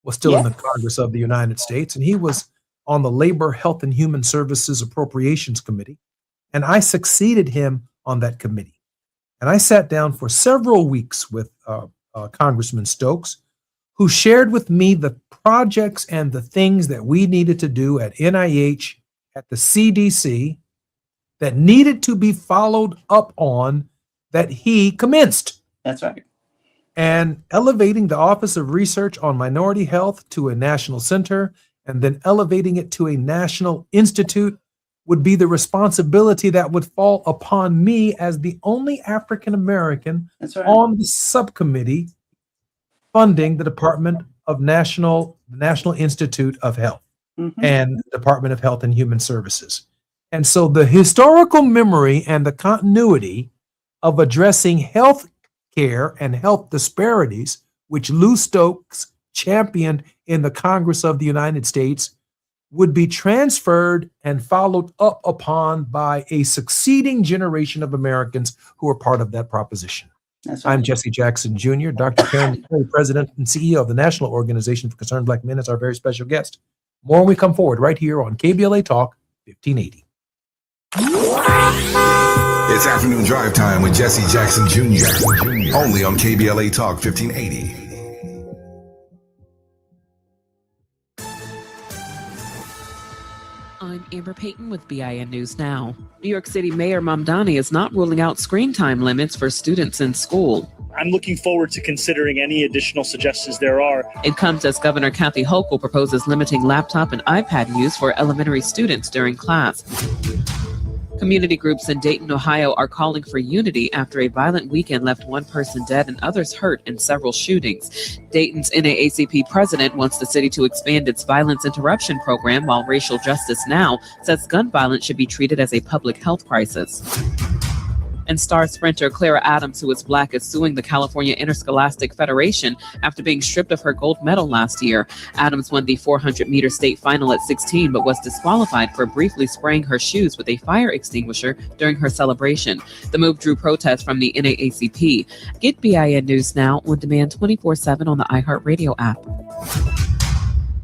was still in the Congress of the United States, and he was on the Labor, Health, and Human Services Appropriations Committee. And I succeeded him on that committee. And I sat down for several weeks with Congressman Stokes, who shared with me the projects and the things that we needed to do at NIH, at the CDC, that needed to be followed up on, that he commenced. That's right. And elevating the Office of Research on Minority Health to a national center, and then elevating it to a national institute, would be the responsibility that would fall upon me as the only African American on the subcommittee funding the Department of National Institute of Health and the Department of Health and Human Services. And so the historical memory and the continuity of addressing health care and health disparities, which Lou Stokes championed in the Congress of the United States, would be transferred and followed up upon by a succeeding generation of Americans who are part of that proposition. That's I'm Jesse Jackson Jr. Dr. Karen McCray, President and CEO of the National Organization for Concerned Black Men, is our very special guest. More when we come forward right here on KBLA Talk 1580. It's afternoon drive time with Jesse Jackson Jr. Only on KBLA Talk 1580. I'm Amber Payton with BIN News Now. New York City Mayor Mamdani is not ruling out screen time limits for students in school. I'm looking forward to considering any additional suggestions there are. It comes as Governor Kathy Hochul proposes limiting laptop and iPad use for elementary students during class. Community groups in Dayton, Ohio are calling for unity after a violent weekend left one person dead and others hurt in several shootings. Dayton's NAACP president wants the city to expand its violence interruption program, while Racial Justice Now says gun violence should be treated as a public health crisis. And star sprinter Clara Adams, who is Black, is suing the California Interscholastic Federation after being stripped of her gold medal last year. Adams won the 400-meter state final at 16, but was disqualified for briefly spraying her shoes with a fire extinguisher during her celebration. The move drew protests from the NAACP. Get BIN News Now on demand 24/7 on the iHeartRadio app.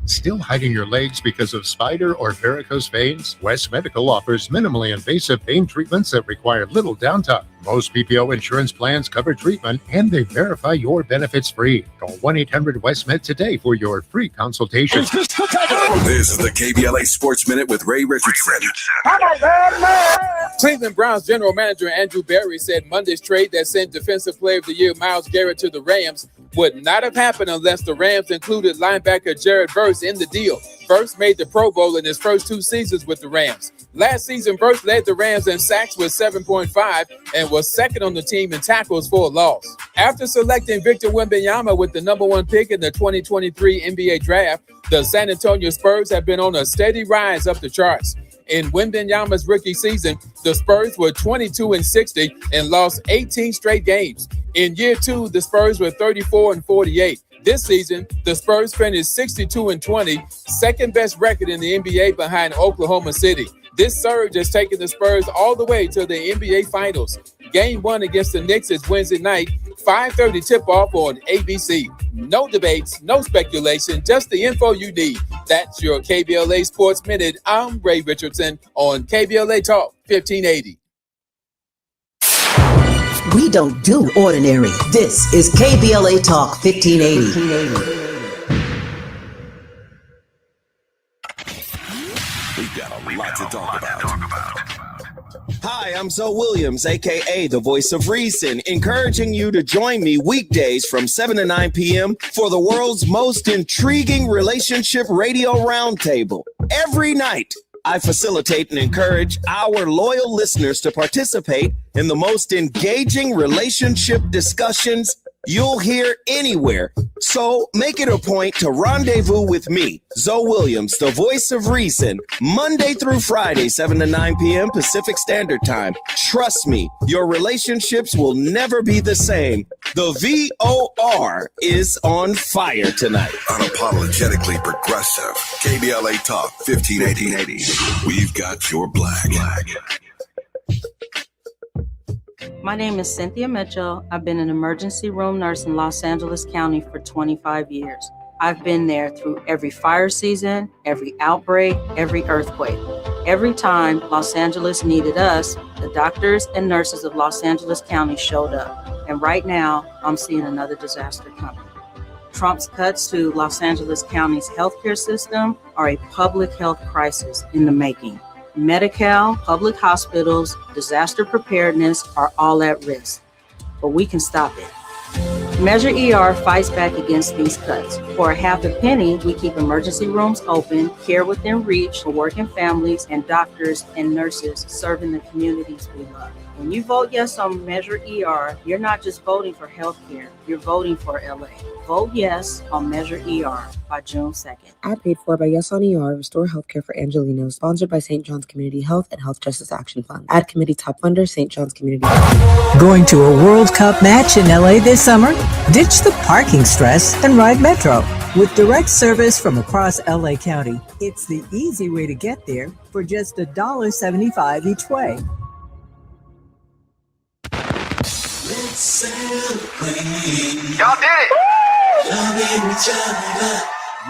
Still hiding your legs because of spider or varicose veins? West Medical offers minimally invasive pain treatments that require little downtime. Most PPO insurance plans cover treatment, and they verify your benefits free. Call 1-800-WEST-MED today for your free consultation. This is the KBLA Sports Minute with Ray Richardson. Cleveland Browns general manager Andrew Berry said Monday's trade that sent Defensive Player of the Year Myles Garrett to the Rams would not have happened unless the Rams included linebacker Jared Verse in the deal. Verse made the Pro Bowl in his first 2 seasons with the Rams. Last season, Verse led the Rams in sacks with 7.5 and was second on the team in tackles for a loss. After selecting Victor Wembanyama with the #1 pick in the 2023 NBA draft, the San Antonio Spurs have been on a steady rise up the charts. In Wembanyama's rookie season, the Spurs were 22-60 and lost 18 straight games. In year 2, the Spurs were 34-48. This season, the Spurs finished 62-20, second best record in the NBA behind Oklahoma City. This surge has taken the Spurs all the way to the NBA Finals. Game 1 against the Knicks is Wednesday night, 5:30 tip-off on ABC. No debates, no speculation, just the info you need. That's your KBLA Sports Minute. I'm Ray Richardson on KBLA Talk 1580. We don't do ordinary. This is KBLA Talk 1580. We've got a lot to talk about. Hi, I'm Zoe Williams, aka the Voice of Reason, encouraging you to join me weekdays from 7 to 9 p.m. for the world's most intriguing relationship radio roundtable. Every night, I facilitate and encourage our loyal listeners to participate in the most engaging relationship discussions you'll hear anywhere. So make it a point to rendezvous with me, Zoe Williams, the Voice of Reason, Monday through Friday, 7 to 9 p.m. Pacific Standard Time. Trust me, your relationships will never be the same. The VOR is on fire tonight. Unapologetically progressive. KBLA Talk 1580. We've got your black. My name is Cynthia Mitchell. I've been an emergency room nurse in Los Angeles County for 25 years. I've been there through every fire season, every outbreak, every earthquake. Every time Los Angeles needed us, the doctors and nurses of Los Angeles County showed up. And right now, I'm seeing another disaster coming. Trump's cuts to Los Angeles County's healthcare system are a public health crisis in the making. Medi-Cal, public hospitals, disaster preparedness are all at risk, but we can stop it. Measure ER fights back against these cuts. For a half a penny, we keep emergency rooms open, care within reach for working families, and doctors and nurses serving the communities we love. When you vote yes on Measure ER, you're not just voting for healthcare, you're voting for LA. Vote yes on Measure ER by June 2nd. Ad paid for by Yes on ER, Restore Healthcare for Angelinos, sponsored by St. John's Community Health and Health Justice Action Fund. Ad committee top funder, St. John's Community Health. Going to a World Cup match in LA this summer? Ditch the parking stress and ride Metro. With direct service from across LA County, it's the easy way to get there for just $1.75 each way. Celebrate. Y'all did it. Loving each other,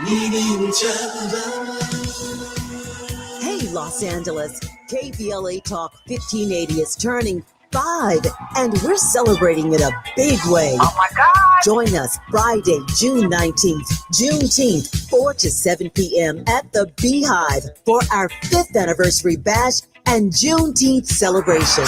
needing each other. Hey, Los Angeles, KBLA Talk 1580 is turning 5, and we're celebrating in a big way. Oh my God. Join us Friday, June 19th, Juneteenth, 4 to 7 p.m. at the Beehive for our 5th anniversary bash and Juneteenth celebration.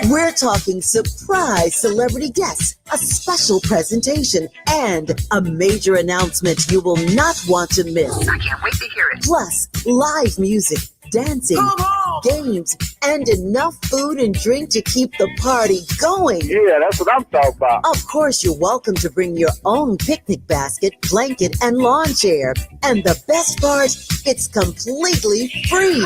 We're talking surprise celebrity guests, a special presentation, and a major announcement you will not want to miss. I can't wait to hear it. Plus, live music, dancing, games, and enough food and drink to keep the party going. Yeah, that's what I'm talking about. Of course, you're welcome to bring your own picnic basket, blanket, and lawn chair. And the best part, it's completely free.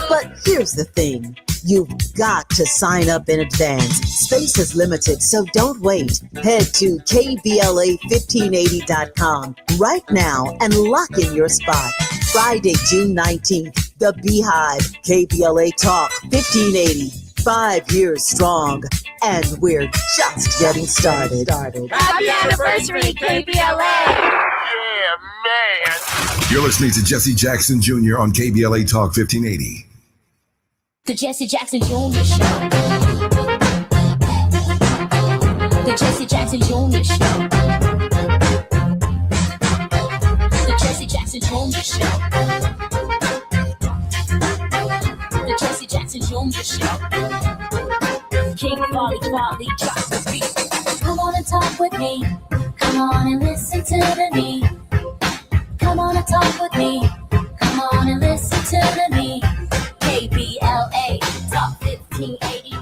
But here's the thing. You've got to sign up in advance. Space is limited, so don't wait. Head to KBLA1580.com right now and lock in your spot. Friday, June 19th, The Beehive, KBLA Talk 1580. 5 years strong, and we're just getting started. Happy anniversary, KBLA! Yeah, man. You're listening to Jesse Jackson Jr. on KBLA Talk 1580. The Jesse Jackson Jr. Show. The Jesse Jackson Jr. Show. The Jesse Jackson Jr. Show. The Jesse Jackson Jr. Show. King Quality drops the beat. Come on and talk with me. Come on and listen to the me. Come on and talk with me. Come on and listen to the me. KBLA Talk 1580.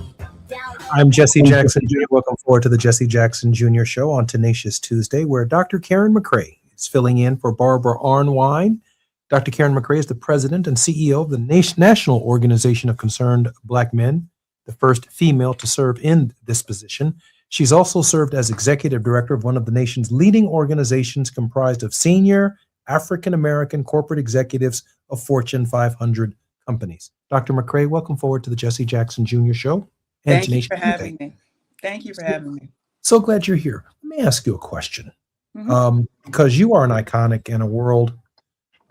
I'm Jesse Jackson Jr. Welcome forward to the Jesse Jackson Jr. Show on Tenacious Tuesday, where Dr. Karen McRae is filling in for Barbara Arnwine. Dr. Karen McRae is the president and CEO of the National Organization of Concerned Black Men, the first female to serve in this position. She's also served as executive director of one of the nation's leading organizations comprised of senior African-American corporate executives of Fortune 500 companies. Dr. McRae, welcome forward to the Jesse Jackson Jr. Show. Thank you for having me. Thank you for having me. So glad you're here. Let me ask you a question. Because you are an iconic and a world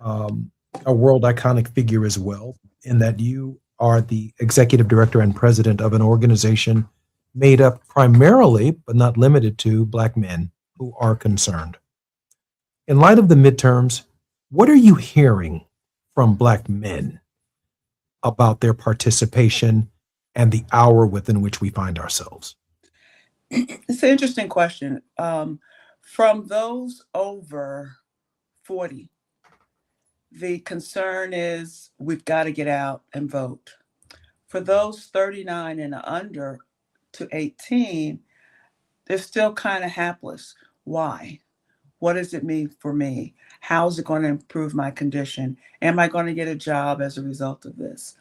iconic figure as well, in that you are the executive director and president of an organization made up primarily, but not limited to, Black men who are concerned. In light of the midterms, what are you hearing from Black men about their participation and the hour within which we find ourselves? It's an interesting question. From those over 40, the concern is we've got to get out and vote. For those 39 and under to 18, they're still kind of hapless. Why? What does it mean for me? How is it going to improve my condition? Am I going to get a job as a result of this?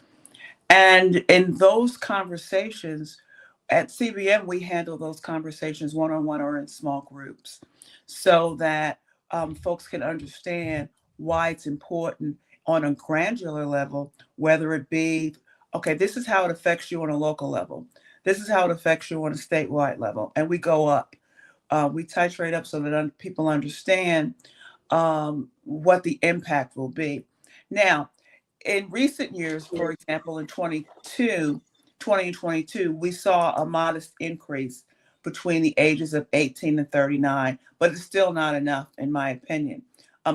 And in those conversations, at CBN, we handle those conversations one-on-one or in small groups so that folks can understand why it's important on a granular level, whether it be, okay, this is how it affects you on a local level. This is how it affects you on a statewide level. And we go up. We titrate up so that people understand what the impact will be. Now, in recent years, for example, in 2022, we saw a modest increase between the ages of 18 and 39, but it's still not enough, in my opinion.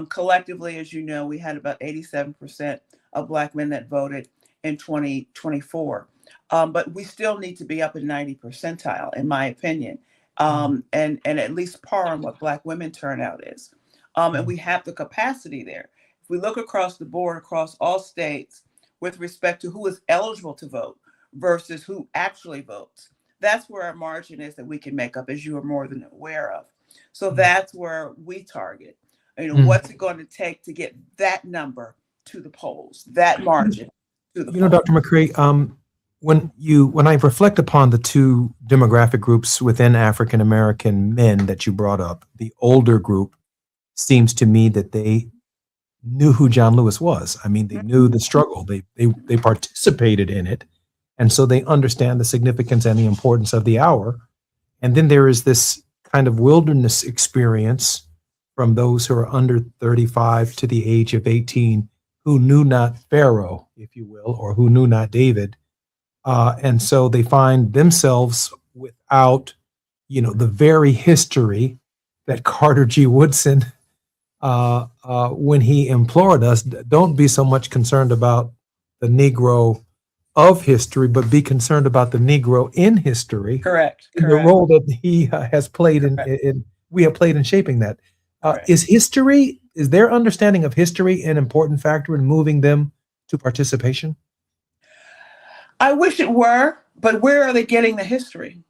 Collectively, as you know, we had about 87% of Black men that voted in 2024. But we still need to be up in 90 percentile, in my opinion, and at least par on what Black women turnout is. And we have the capacity there. If we look across the board, across all states, with respect to who is eligible to vote versus who actually votes, that's where our margin is that we can make up, as you are more than aware of. So that's where we target. What's it going to take to get that number to the polls, that margin to the polls? Dr. McRae, when I reflect upon the two demographic groups within African American men that you brought up, the older group seems to me that they knew who John Lewis was. I mean, they knew the struggle. They participated in it, And so they understand the significance and the importance of the hour. And then there is this kind of wilderness experience from those who are under 35 to the age of 18, who knew not Pharaoh, if you will, or who knew not David. And so they find themselves without, the very history that Carter G. Woodson, when he implored us, don't be so much concerned about the Negro of history, but be concerned about the Negro in history. Correct. The role that he has played we have played in shaping that. Is their understanding of history an important factor in moving them to participation? I wish it were, but where are they getting the history?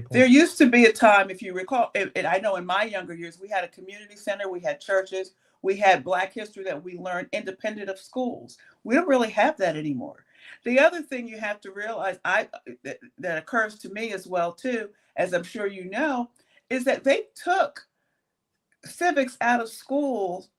There used to be a time, if you recall, and I know in my younger years, we had a community center, we had churches, we had Black history that we learned independent of schools. We don't really have that anymore. The other thing you have to realize that occurs to me as well, too, as I'm sure you know, is that they took civics out of schools,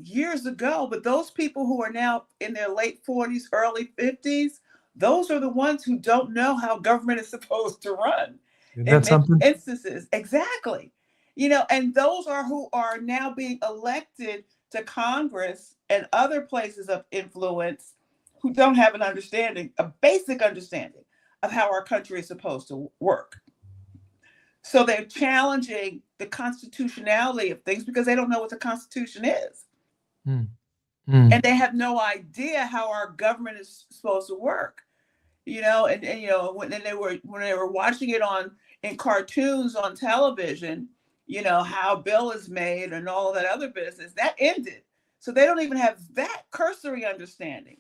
years ago. But those people who are now in their late 40s, early 50s, those are the ones who don't know how government is supposed to run. Isn't that something? Instances, exactly. And those are who are now being elected to Congress and other places of influence, who don't have an understanding, a basic understanding of how our country is supposed to work. So they're challenging the constitutionality of things because they don't know what the Constitution is. And they have no idea how our government is supposed to work. When they were watching it in cartoons on television, how Bill is made and all of that other business, that ended. So they don't even have that cursory understanding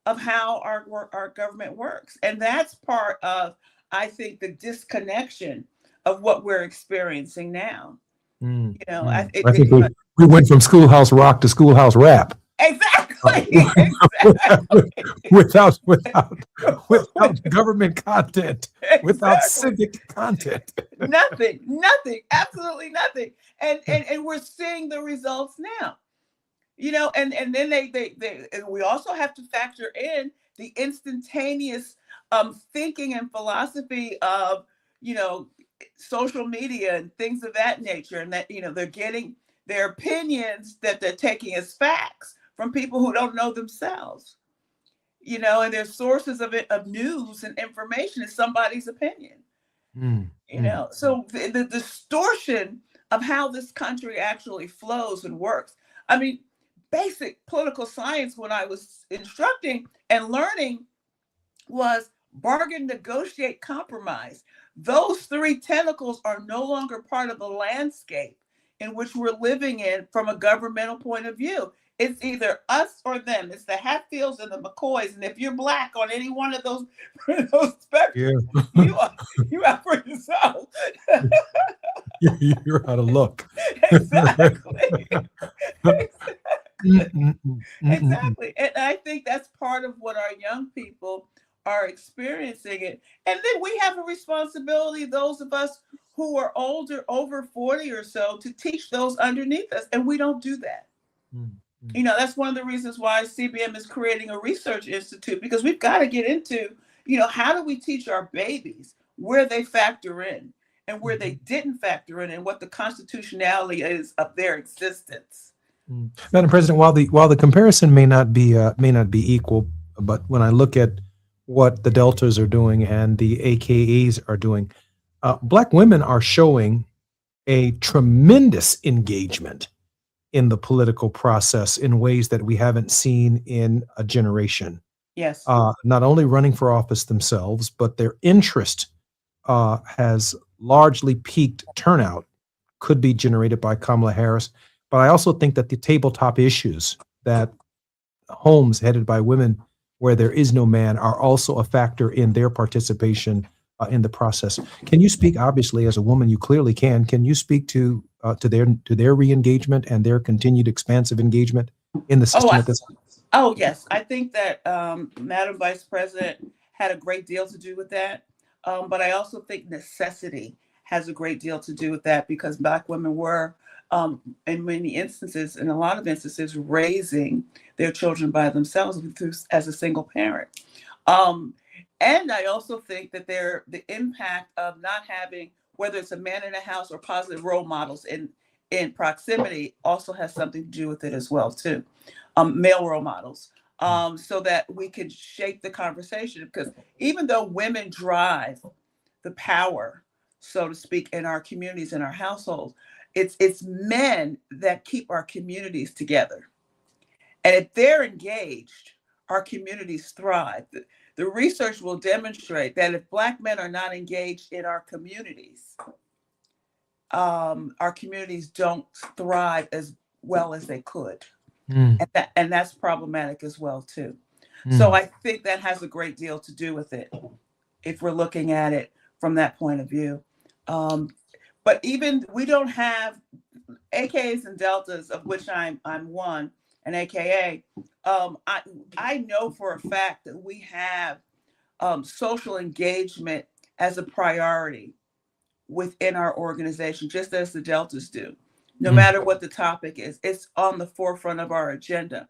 of how our government works. And that's part of, I think, the disconnection of what we're experiencing now. I think we went from Schoolhouse Rock to Schoolhouse Rap. Exactly. without government content, without civic content. Nothing, absolutely nothing. And we're seeing the results now. And then and we also have to factor in the instantaneous thinking and philosophy of, social media and things of that nature. And that, they're getting their opinions that they're taking as facts from people who don't know themselves, and their sources of news and information is somebody's opinion. So the distortion of how this country actually flows and works. I mean, basic political science when I was instructing and learning was bargain, negotiate, compromise. Those three tentacles are no longer part of the landscape in which we're living in from a governmental point of view. It's either us or them. It's the Hatfields and the McCoys. And if you're Black on any one of those spectrums, you are for yourself. You're out of luck. Exactly. Exactly. And I think that's part of what our young people are experiencing it. And then we have a responsibility, those of us who are older, over 40 or so, to teach those underneath us. And we don't do that. That's one of the reasons why CBM is creating a research institute, because we've got to get into, how do we teach our babies where they factor in and where they didn't factor in and what the constitutionality is of their existence. Madam President, while the comparison may not be equal, but when I look at what the Deltas are doing and the AKAs are doing, Black women are showing a tremendous engagement in the political process in ways that we haven't seen in a generation. Yes. Not only running for office themselves, but their interest has largely peaked. Turnout could be generated by Kamala Harris. But I also think that the tabletop issues, that homes headed by women where there is no man, are also a factor in their participation in the process. Can you speak, obviously, as a woman, you clearly can you speak to their re-engagement and their continued expansive engagement in the system at this time? Oh, yes. I think that Madam Vice President had a great deal to do with that. But I also think necessity has a great deal to do with that, because Black women were, in many instances, in a lot of instances, raising their children by themselves as a single parent. And I also think that the impact of not having, whether it's a man in a house or positive role models in proximity, also has something to do with it as well too. Male role models, so that we can shape the conversation. Because even though women drive the power, so to speak, in our communities, in our households, it's men that keep our communities together. And if they're engaged, our communities thrive. The research will demonstrate that if Black men are not engaged in our communities don't thrive as well as they could. And that's problematic as well too. So I think that has a great deal to do with it, if we're looking at it from that point of view. But even we don't have AKAs and deltas, of which I'm one, an AKA. I know for a fact that we have social engagement as a priority within our organization, just as the deltas do. No matter what the topic is, it's on the forefront of our agenda.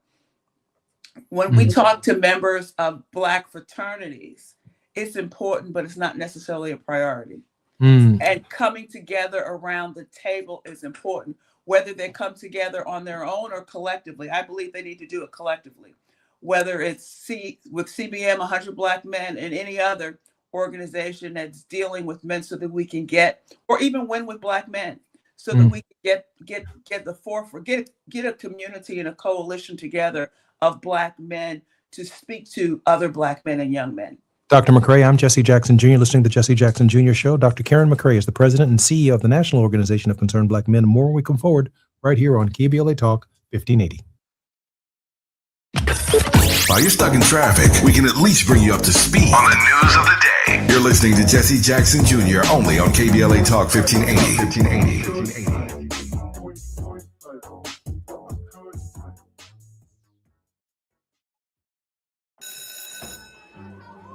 When we talk to members of Black fraternities, it's important, but it's not necessarily a priority. And coming together around the table is important, whether they come together on their own or collectively. I believe they need to do it collectively, whether it's with CBM, 100 Black Men, and any other organization that's dealing with men, so that we can get, or even Win with Black Men, so that we can get the forefront, get a community and a coalition together of Black men to speak to other Black men and young men. Dr. McCray, I'm Jesse Jackson Jr., listening to the Jesse Jackson Jr. Show. Dr. Karen McCray is the president and CEO of the National Organization of Concerned Black Men. More when we come forward right here on KBLA Talk 1580. While you're stuck in traffic, we can at least bring you up to speed on the news of the day. You're listening to Jesse Jackson Jr. only on KBLA Talk 1580.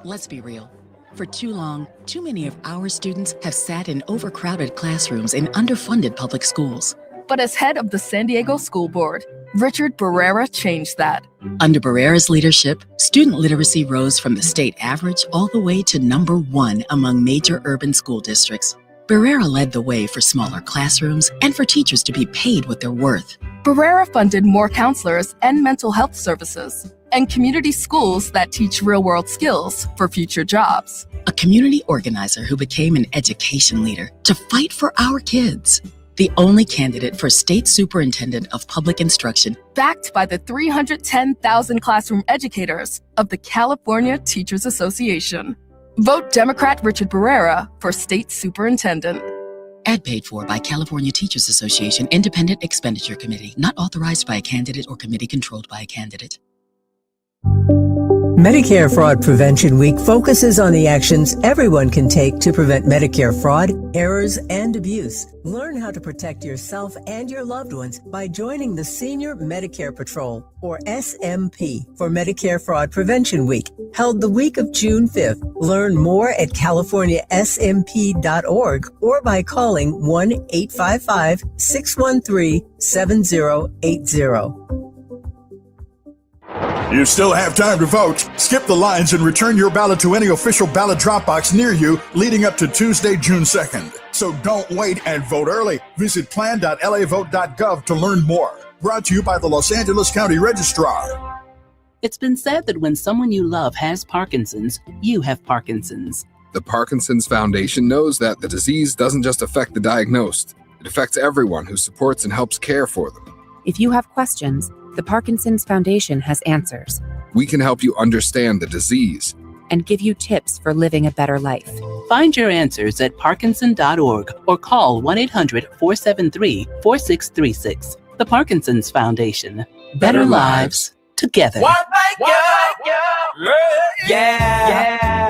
Let's be real. For too long, too many of our students have sat in overcrowded classrooms in underfunded public schools. But as head of the San Diego School Board, Richard Barrera changed that. Under Barrera's leadership, student literacy rose from the state average all the way to #1 among major urban school districts. Barrera led the way for smaller classrooms and for teachers to be paid what they're worth. Barrera funded more counselors and mental health services, and community schools that teach real-world skills for future jobs. A community organizer who became an education leader to fight for our kids. The only candidate for state superintendent of public instruction, Backed by the 310,000 classroom educators of the California Teachers Association. Vote Democrat Richard Barrera for state superintendent. Ad paid for by California Teachers Association Independent Expenditure Committee, not authorized by a candidate or committee controlled by a candidate. Medicare Fraud Prevention Week focuses on the actions everyone can take to prevent Medicare fraud, errors, and abuse. Learn how to protect yourself and your loved ones by joining the Senior Medicare Patrol, or SMP, for Medicare Fraud Prevention Week, held the week of June 5th. Learn more at californiasmp.org or by calling 1-855-613-7080. You still have time to vote. Skip the lines and return your ballot to any official ballot drop box near you leading up to Tuesday, June 2nd. So don't wait and vote early. Visit plan.lavote.gov to learn more. Brought to you by the Los Angeles County Registrar. It's been said that when someone you love has Parkinson's, you have Parkinson's. The Parkinson's Foundation knows that the disease doesn't just affect the diagnosed. It affects everyone who supports and helps care for them. If you have questions, the Parkinson's Foundation has answers. We can help you understand the disease and give you tips for living a better life. Find your answers at parkinson.org or call 1-800-473-4636. The Parkinson's Foundation. Better lives together.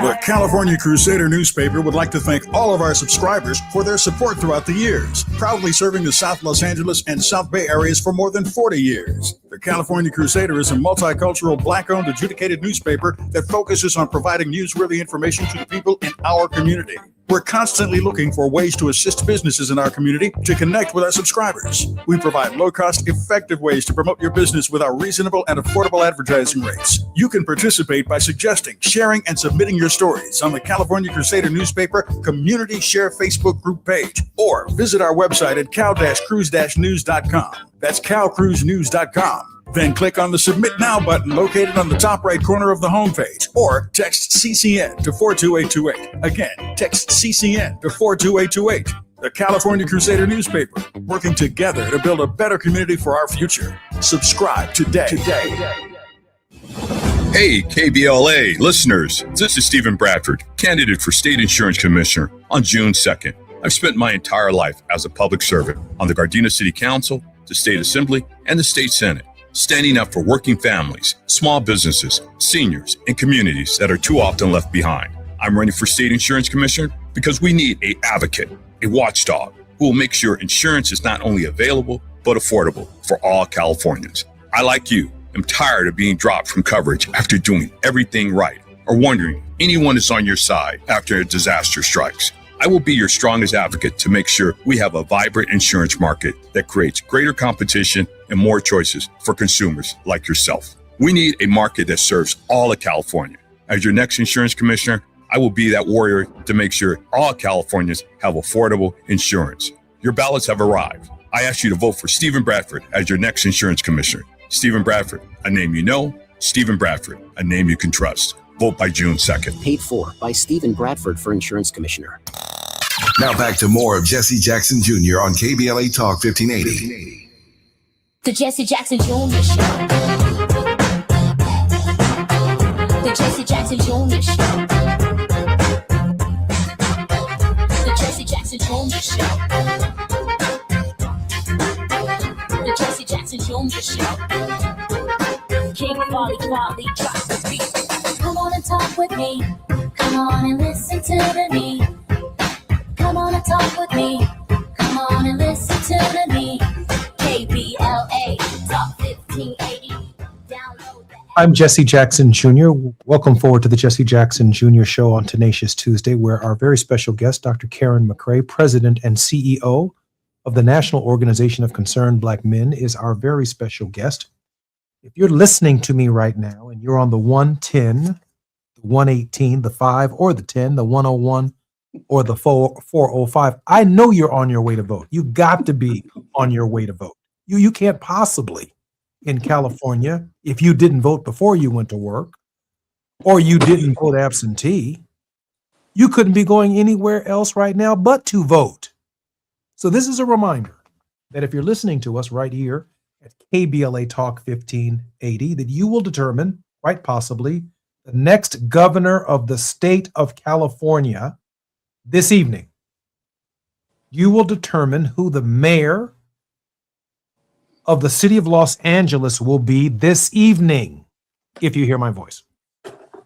The California Crusader newspaper would like to thank all of our subscribers for their support throughout the years, proudly serving the South Los Angeles and South Bay areas for more than 40 years. The California Crusader is a multicultural, Black-owned, adjudicated newspaper that focuses on providing newsworthy information to the people in our community. We're constantly looking for ways to assist businesses in our community to connect with our subscribers. We provide low-cost, effective ways to promote your business with our reasonable and affordable advertising rates. You can participate by suggesting, sharing, and submitting your stories on the California Crusader newspaper Community Share Facebook group page, or visit our website at cal-cruise-news.com. That's calcruisenews.com. Then click on the Submit Now button located on the top right corner of the homepage, or text CCN to 42828. Again, text CCN to 42828. The California Crusader newspaper, working together to build a better community for our future. Subscribe today. Hey, KBLA listeners, this is Stephen Bradford, candidate for State Insurance Commissioner on June 2nd. I've spent my entire life as a public servant on the Gardena City Council, the State Assembly, and the State Senate, standing up for working families, small businesses, seniors, and communities that are too often left behind. I'm running for State Insurance Commissioner because we need an advocate, a watchdog, who will make sure insurance is not only available, but affordable for all Californians. I, like you, am tired of being dropped from coverage after doing everything right, or wondering if anyone is on your side after a disaster strikes. I will be your strongest advocate to make sure we have a vibrant insurance market that creates greater competition and more choices for consumers like yourself. We need a market that serves all of California. As your next insurance commissioner, I will be that warrior to make sure all Californians have affordable insurance. Your ballots have arrived. I ask you to vote for Stephen Bradford as your next insurance commissioner. Stephen Bradford, a name you know. Stephen Bradford, a name you can trust. Vote by June 2nd. Paid for by Stephen Bradford for Insurance Commissioner. Now back to more of Jesse Jackson Jr. on KBLA Talk 1580. The Jesse Jackson Jr. Show. The Jesse Jackson Jr. Show. The Jesse Jackson Jr. Show. The Jesse Jackson Jr. Show. King Quality drops the beat. Come on and talk with me. Come on and listen to me. Come on and talk with me. Come on and listen to me. KBLA Talk 1580. Download the I'm Jesse Jackson Jr. Welcome forward to the Jesse Jackson Jr. Show on Tenacious Tuesday, where our very special guest, Dr. Karen McCray, President and CEO of the National Organization of Concerned Black Men, is our very special guest. If you're listening to me right now and you're on the 110, the 118, the 5, or the 10, the 101, or the 405, I know you're on your way to vote. You got to be on your way to vote. You can't possibly in California, if you didn't vote before you went to work, or you didn't vote absentee, you couldn't be going anywhere else right now but to vote. So this is a reminder that if you're listening to us right here at KBLA Talk 1580, that you will determine, quite possibly, the next governor of the state of California this evening. You will determine who the mayor of the city of Los Angeles will be this evening, if you hear my voice.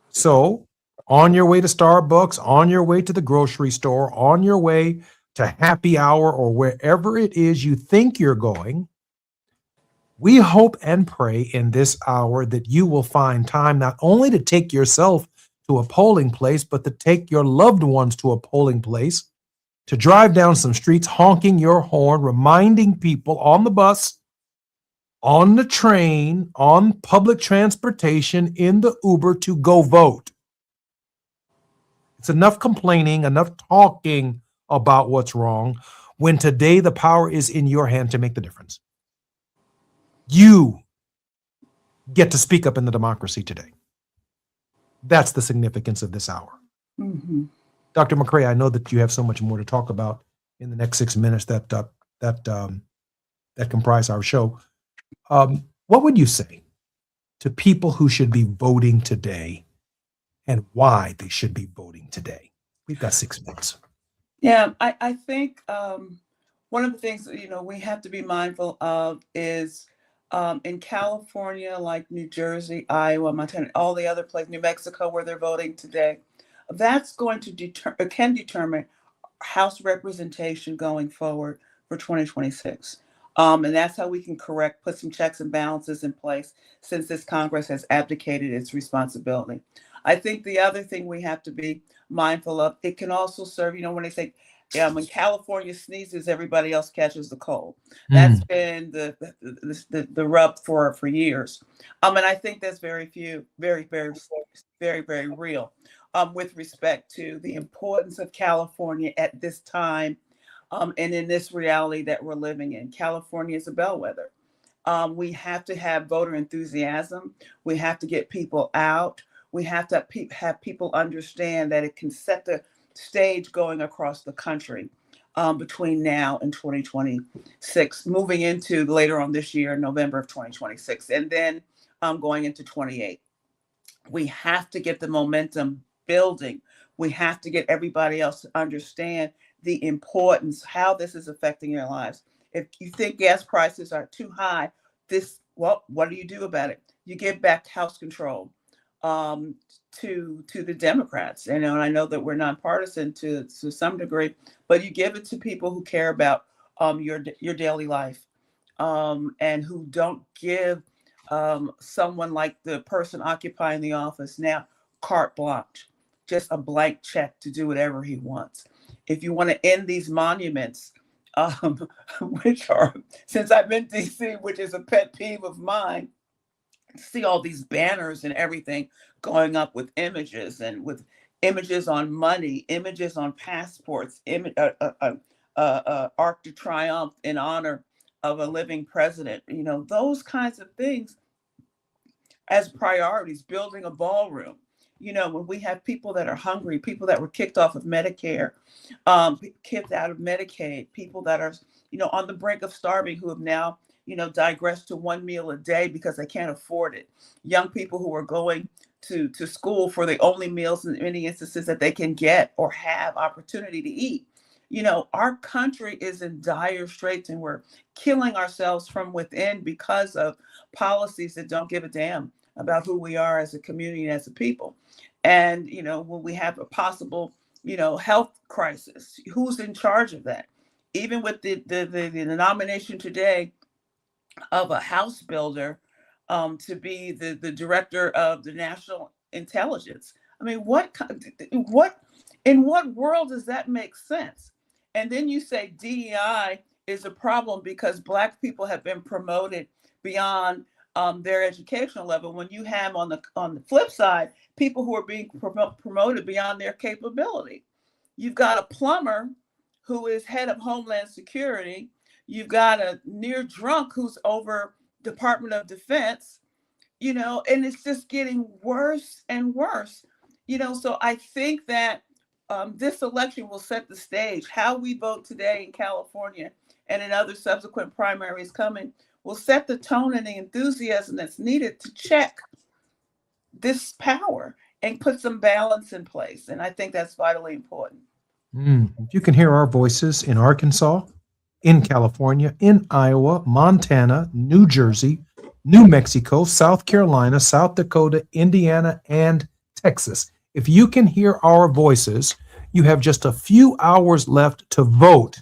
So, on your way to Starbucks, on your way to the grocery store, on your way to happy hour, or wherever it is you think you're going, we hope and pray in this hour that you will find time not only to take yourself to a polling place, but to take your loved ones to a polling place, to drive down some streets honking your horn, reminding people on the bus, on the train, on public transportation, in the Uber to go vote. It's enough complaining, enough talking about what's wrong, when today the power is in your hand to make the difference. You get to speak up in the democracy today. That's the significance of this hour. Mm-hmm. Dr. McCray, I know that you have so much more to talk about in the next 6 minutes that comprise our show. What would you say to people who should be voting today and why they should be voting today? We've got 6 minutes. Yeah, I think one of the things that, we have to be mindful of is in California, like New Jersey, Iowa, Montana, all the other places, New Mexico, where they're voting today, that's going to can determine House representation going forward for 2026. And that's how we can put some checks and balances in place since this Congress has abdicated its responsibility. I think the other thing we have to be mindful of, it can also serve, when they say, when California sneezes, everybody else catches the cold. That's been the rub for years. And I think that's very, very, very real with respect to the importance of California at this time. And in this reality that we're living in. California is a bellwether. We have to have voter enthusiasm. We have to get people out. We have to have people understand that it can set the stage going across the country between now and 2026, moving into later on this year, November of 2026, and then going into 28. We have to get the momentum building. We have to get everybody else to understand the importance, how this is affecting your lives. If you think gas prices are too high, what do you do about it? You give back House control to the Democrats. And I know that we're nonpartisan to some degree, but you give it to people who care about your daily life and who don't give someone like the person occupying the office now carte blanche, just a blank check to do whatever he wants. If you want to end these monuments, which are, since I've been to DC, which is a pet peeve of mine, see all these banners and everything going up with images and with images on money, images on passports, Arc de Triomphe in honor of a living president, those kinds of things as priorities, building a ballroom. When we have people that are hungry, people that were kicked off of Medicare, kicked out of Medicaid, people that are, on the brink of starving who have now, digressed to one meal a day because they can't afford it. Young people who are going to school for the only meals in many instances that they can get or have opportunity to eat. Our country is in dire straits and we're killing ourselves from within because of policies that don't give a damn about who we are as a community and as a people. And, when we have a possible, health crisis, who's in charge of that? Even with the nomination today of a house builder to be the director of the national intelligence. I mean, in what world does that make sense? And then you say DEI is a problem because Black people have been promoted beyond their educational level, when you have on the flip side people who are being promoted beyond their capability. You've got a plumber who is head of Homeland Security. You've got a near drunk who's over Department of Defense, and it's just getting worse and worse. So I think that this election will set the stage. How we vote today in California and in other subsequent primaries coming will set the tone and the enthusiasm that's needed to check this power and put some balance in place. And I think that's vitally important. You can hear our voices in Arkansas, in California, in Iowa, Montana, New Jersey, New Mexico, South Carolina, South Dakota, Indiana, and Texas. If you can hear our voices, you have just a few hours left to vote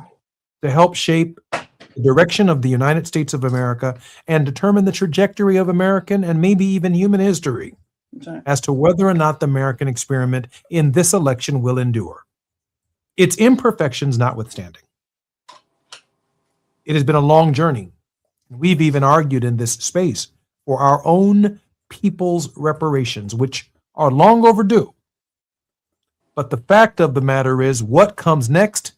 to help shape the direction of the United States of America and determine the trajectory of American and maybe even human history as to whether or not the American experiment in this election will endure. Its imperfections notwithstanding. It has been a long journey. We've even argued in this space for our own people's reparations, which are long overdue. But the fact of the matter is, what comes next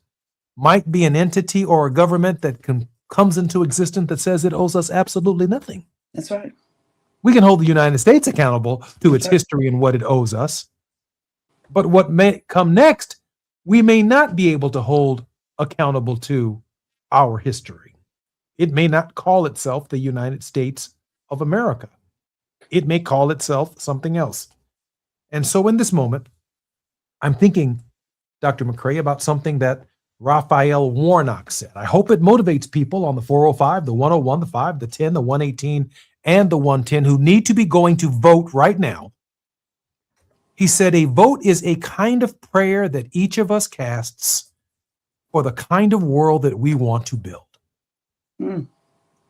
might be an entity or a government that comes into existence that says it owes us absolutely nothing. That's right. We can hold the United States accountable to its history and what it owes us. But what may come next, we may not be able to hold accountable to our history. It may not call itself the United States of America. It may call itself something else. And so in this moment, I'm thinking, Dr. McCray, about something that Raphael Warnock said. I hope it motivates people on the 405, the 101, the 5, the 10, the 118, and the 110 who need to be going to vote right now. He said, a vote is a kind of prayer that each of us casts for the kind of world that we want to build.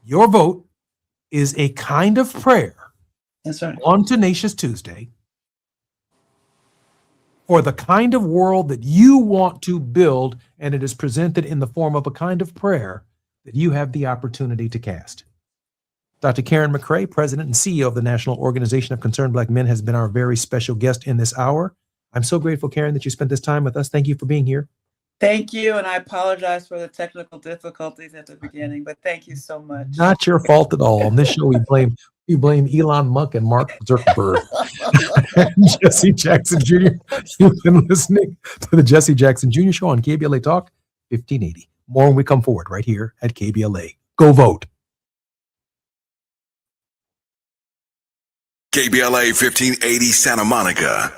Your vote is a kind of prayer That's right. on Tenacious Tuesday for the kind of world that you want to build, and it is presented in the form of a kind of prayer that you have the opportunity to cast. Dr. Karen McCray, President and CEO of the National Organization of Concerned Black Men, has been our very special guest in this hour. I'm so grateful, Karen, that you spent this time with us. Thank you for being here. Thank you, and I apologize for the technical difficulties at the beginning, but thank you so much. Not your fault at all. On this show, we blame Elon Musk and Mark Zuckerberg. Jesse Jackson Jr. You've been listening to the Jesse Jackson Jr. Show on KBLA Talk 1580. More when we come forward right here at KBLA. Go vote. KBLA 1580 Santa Monica.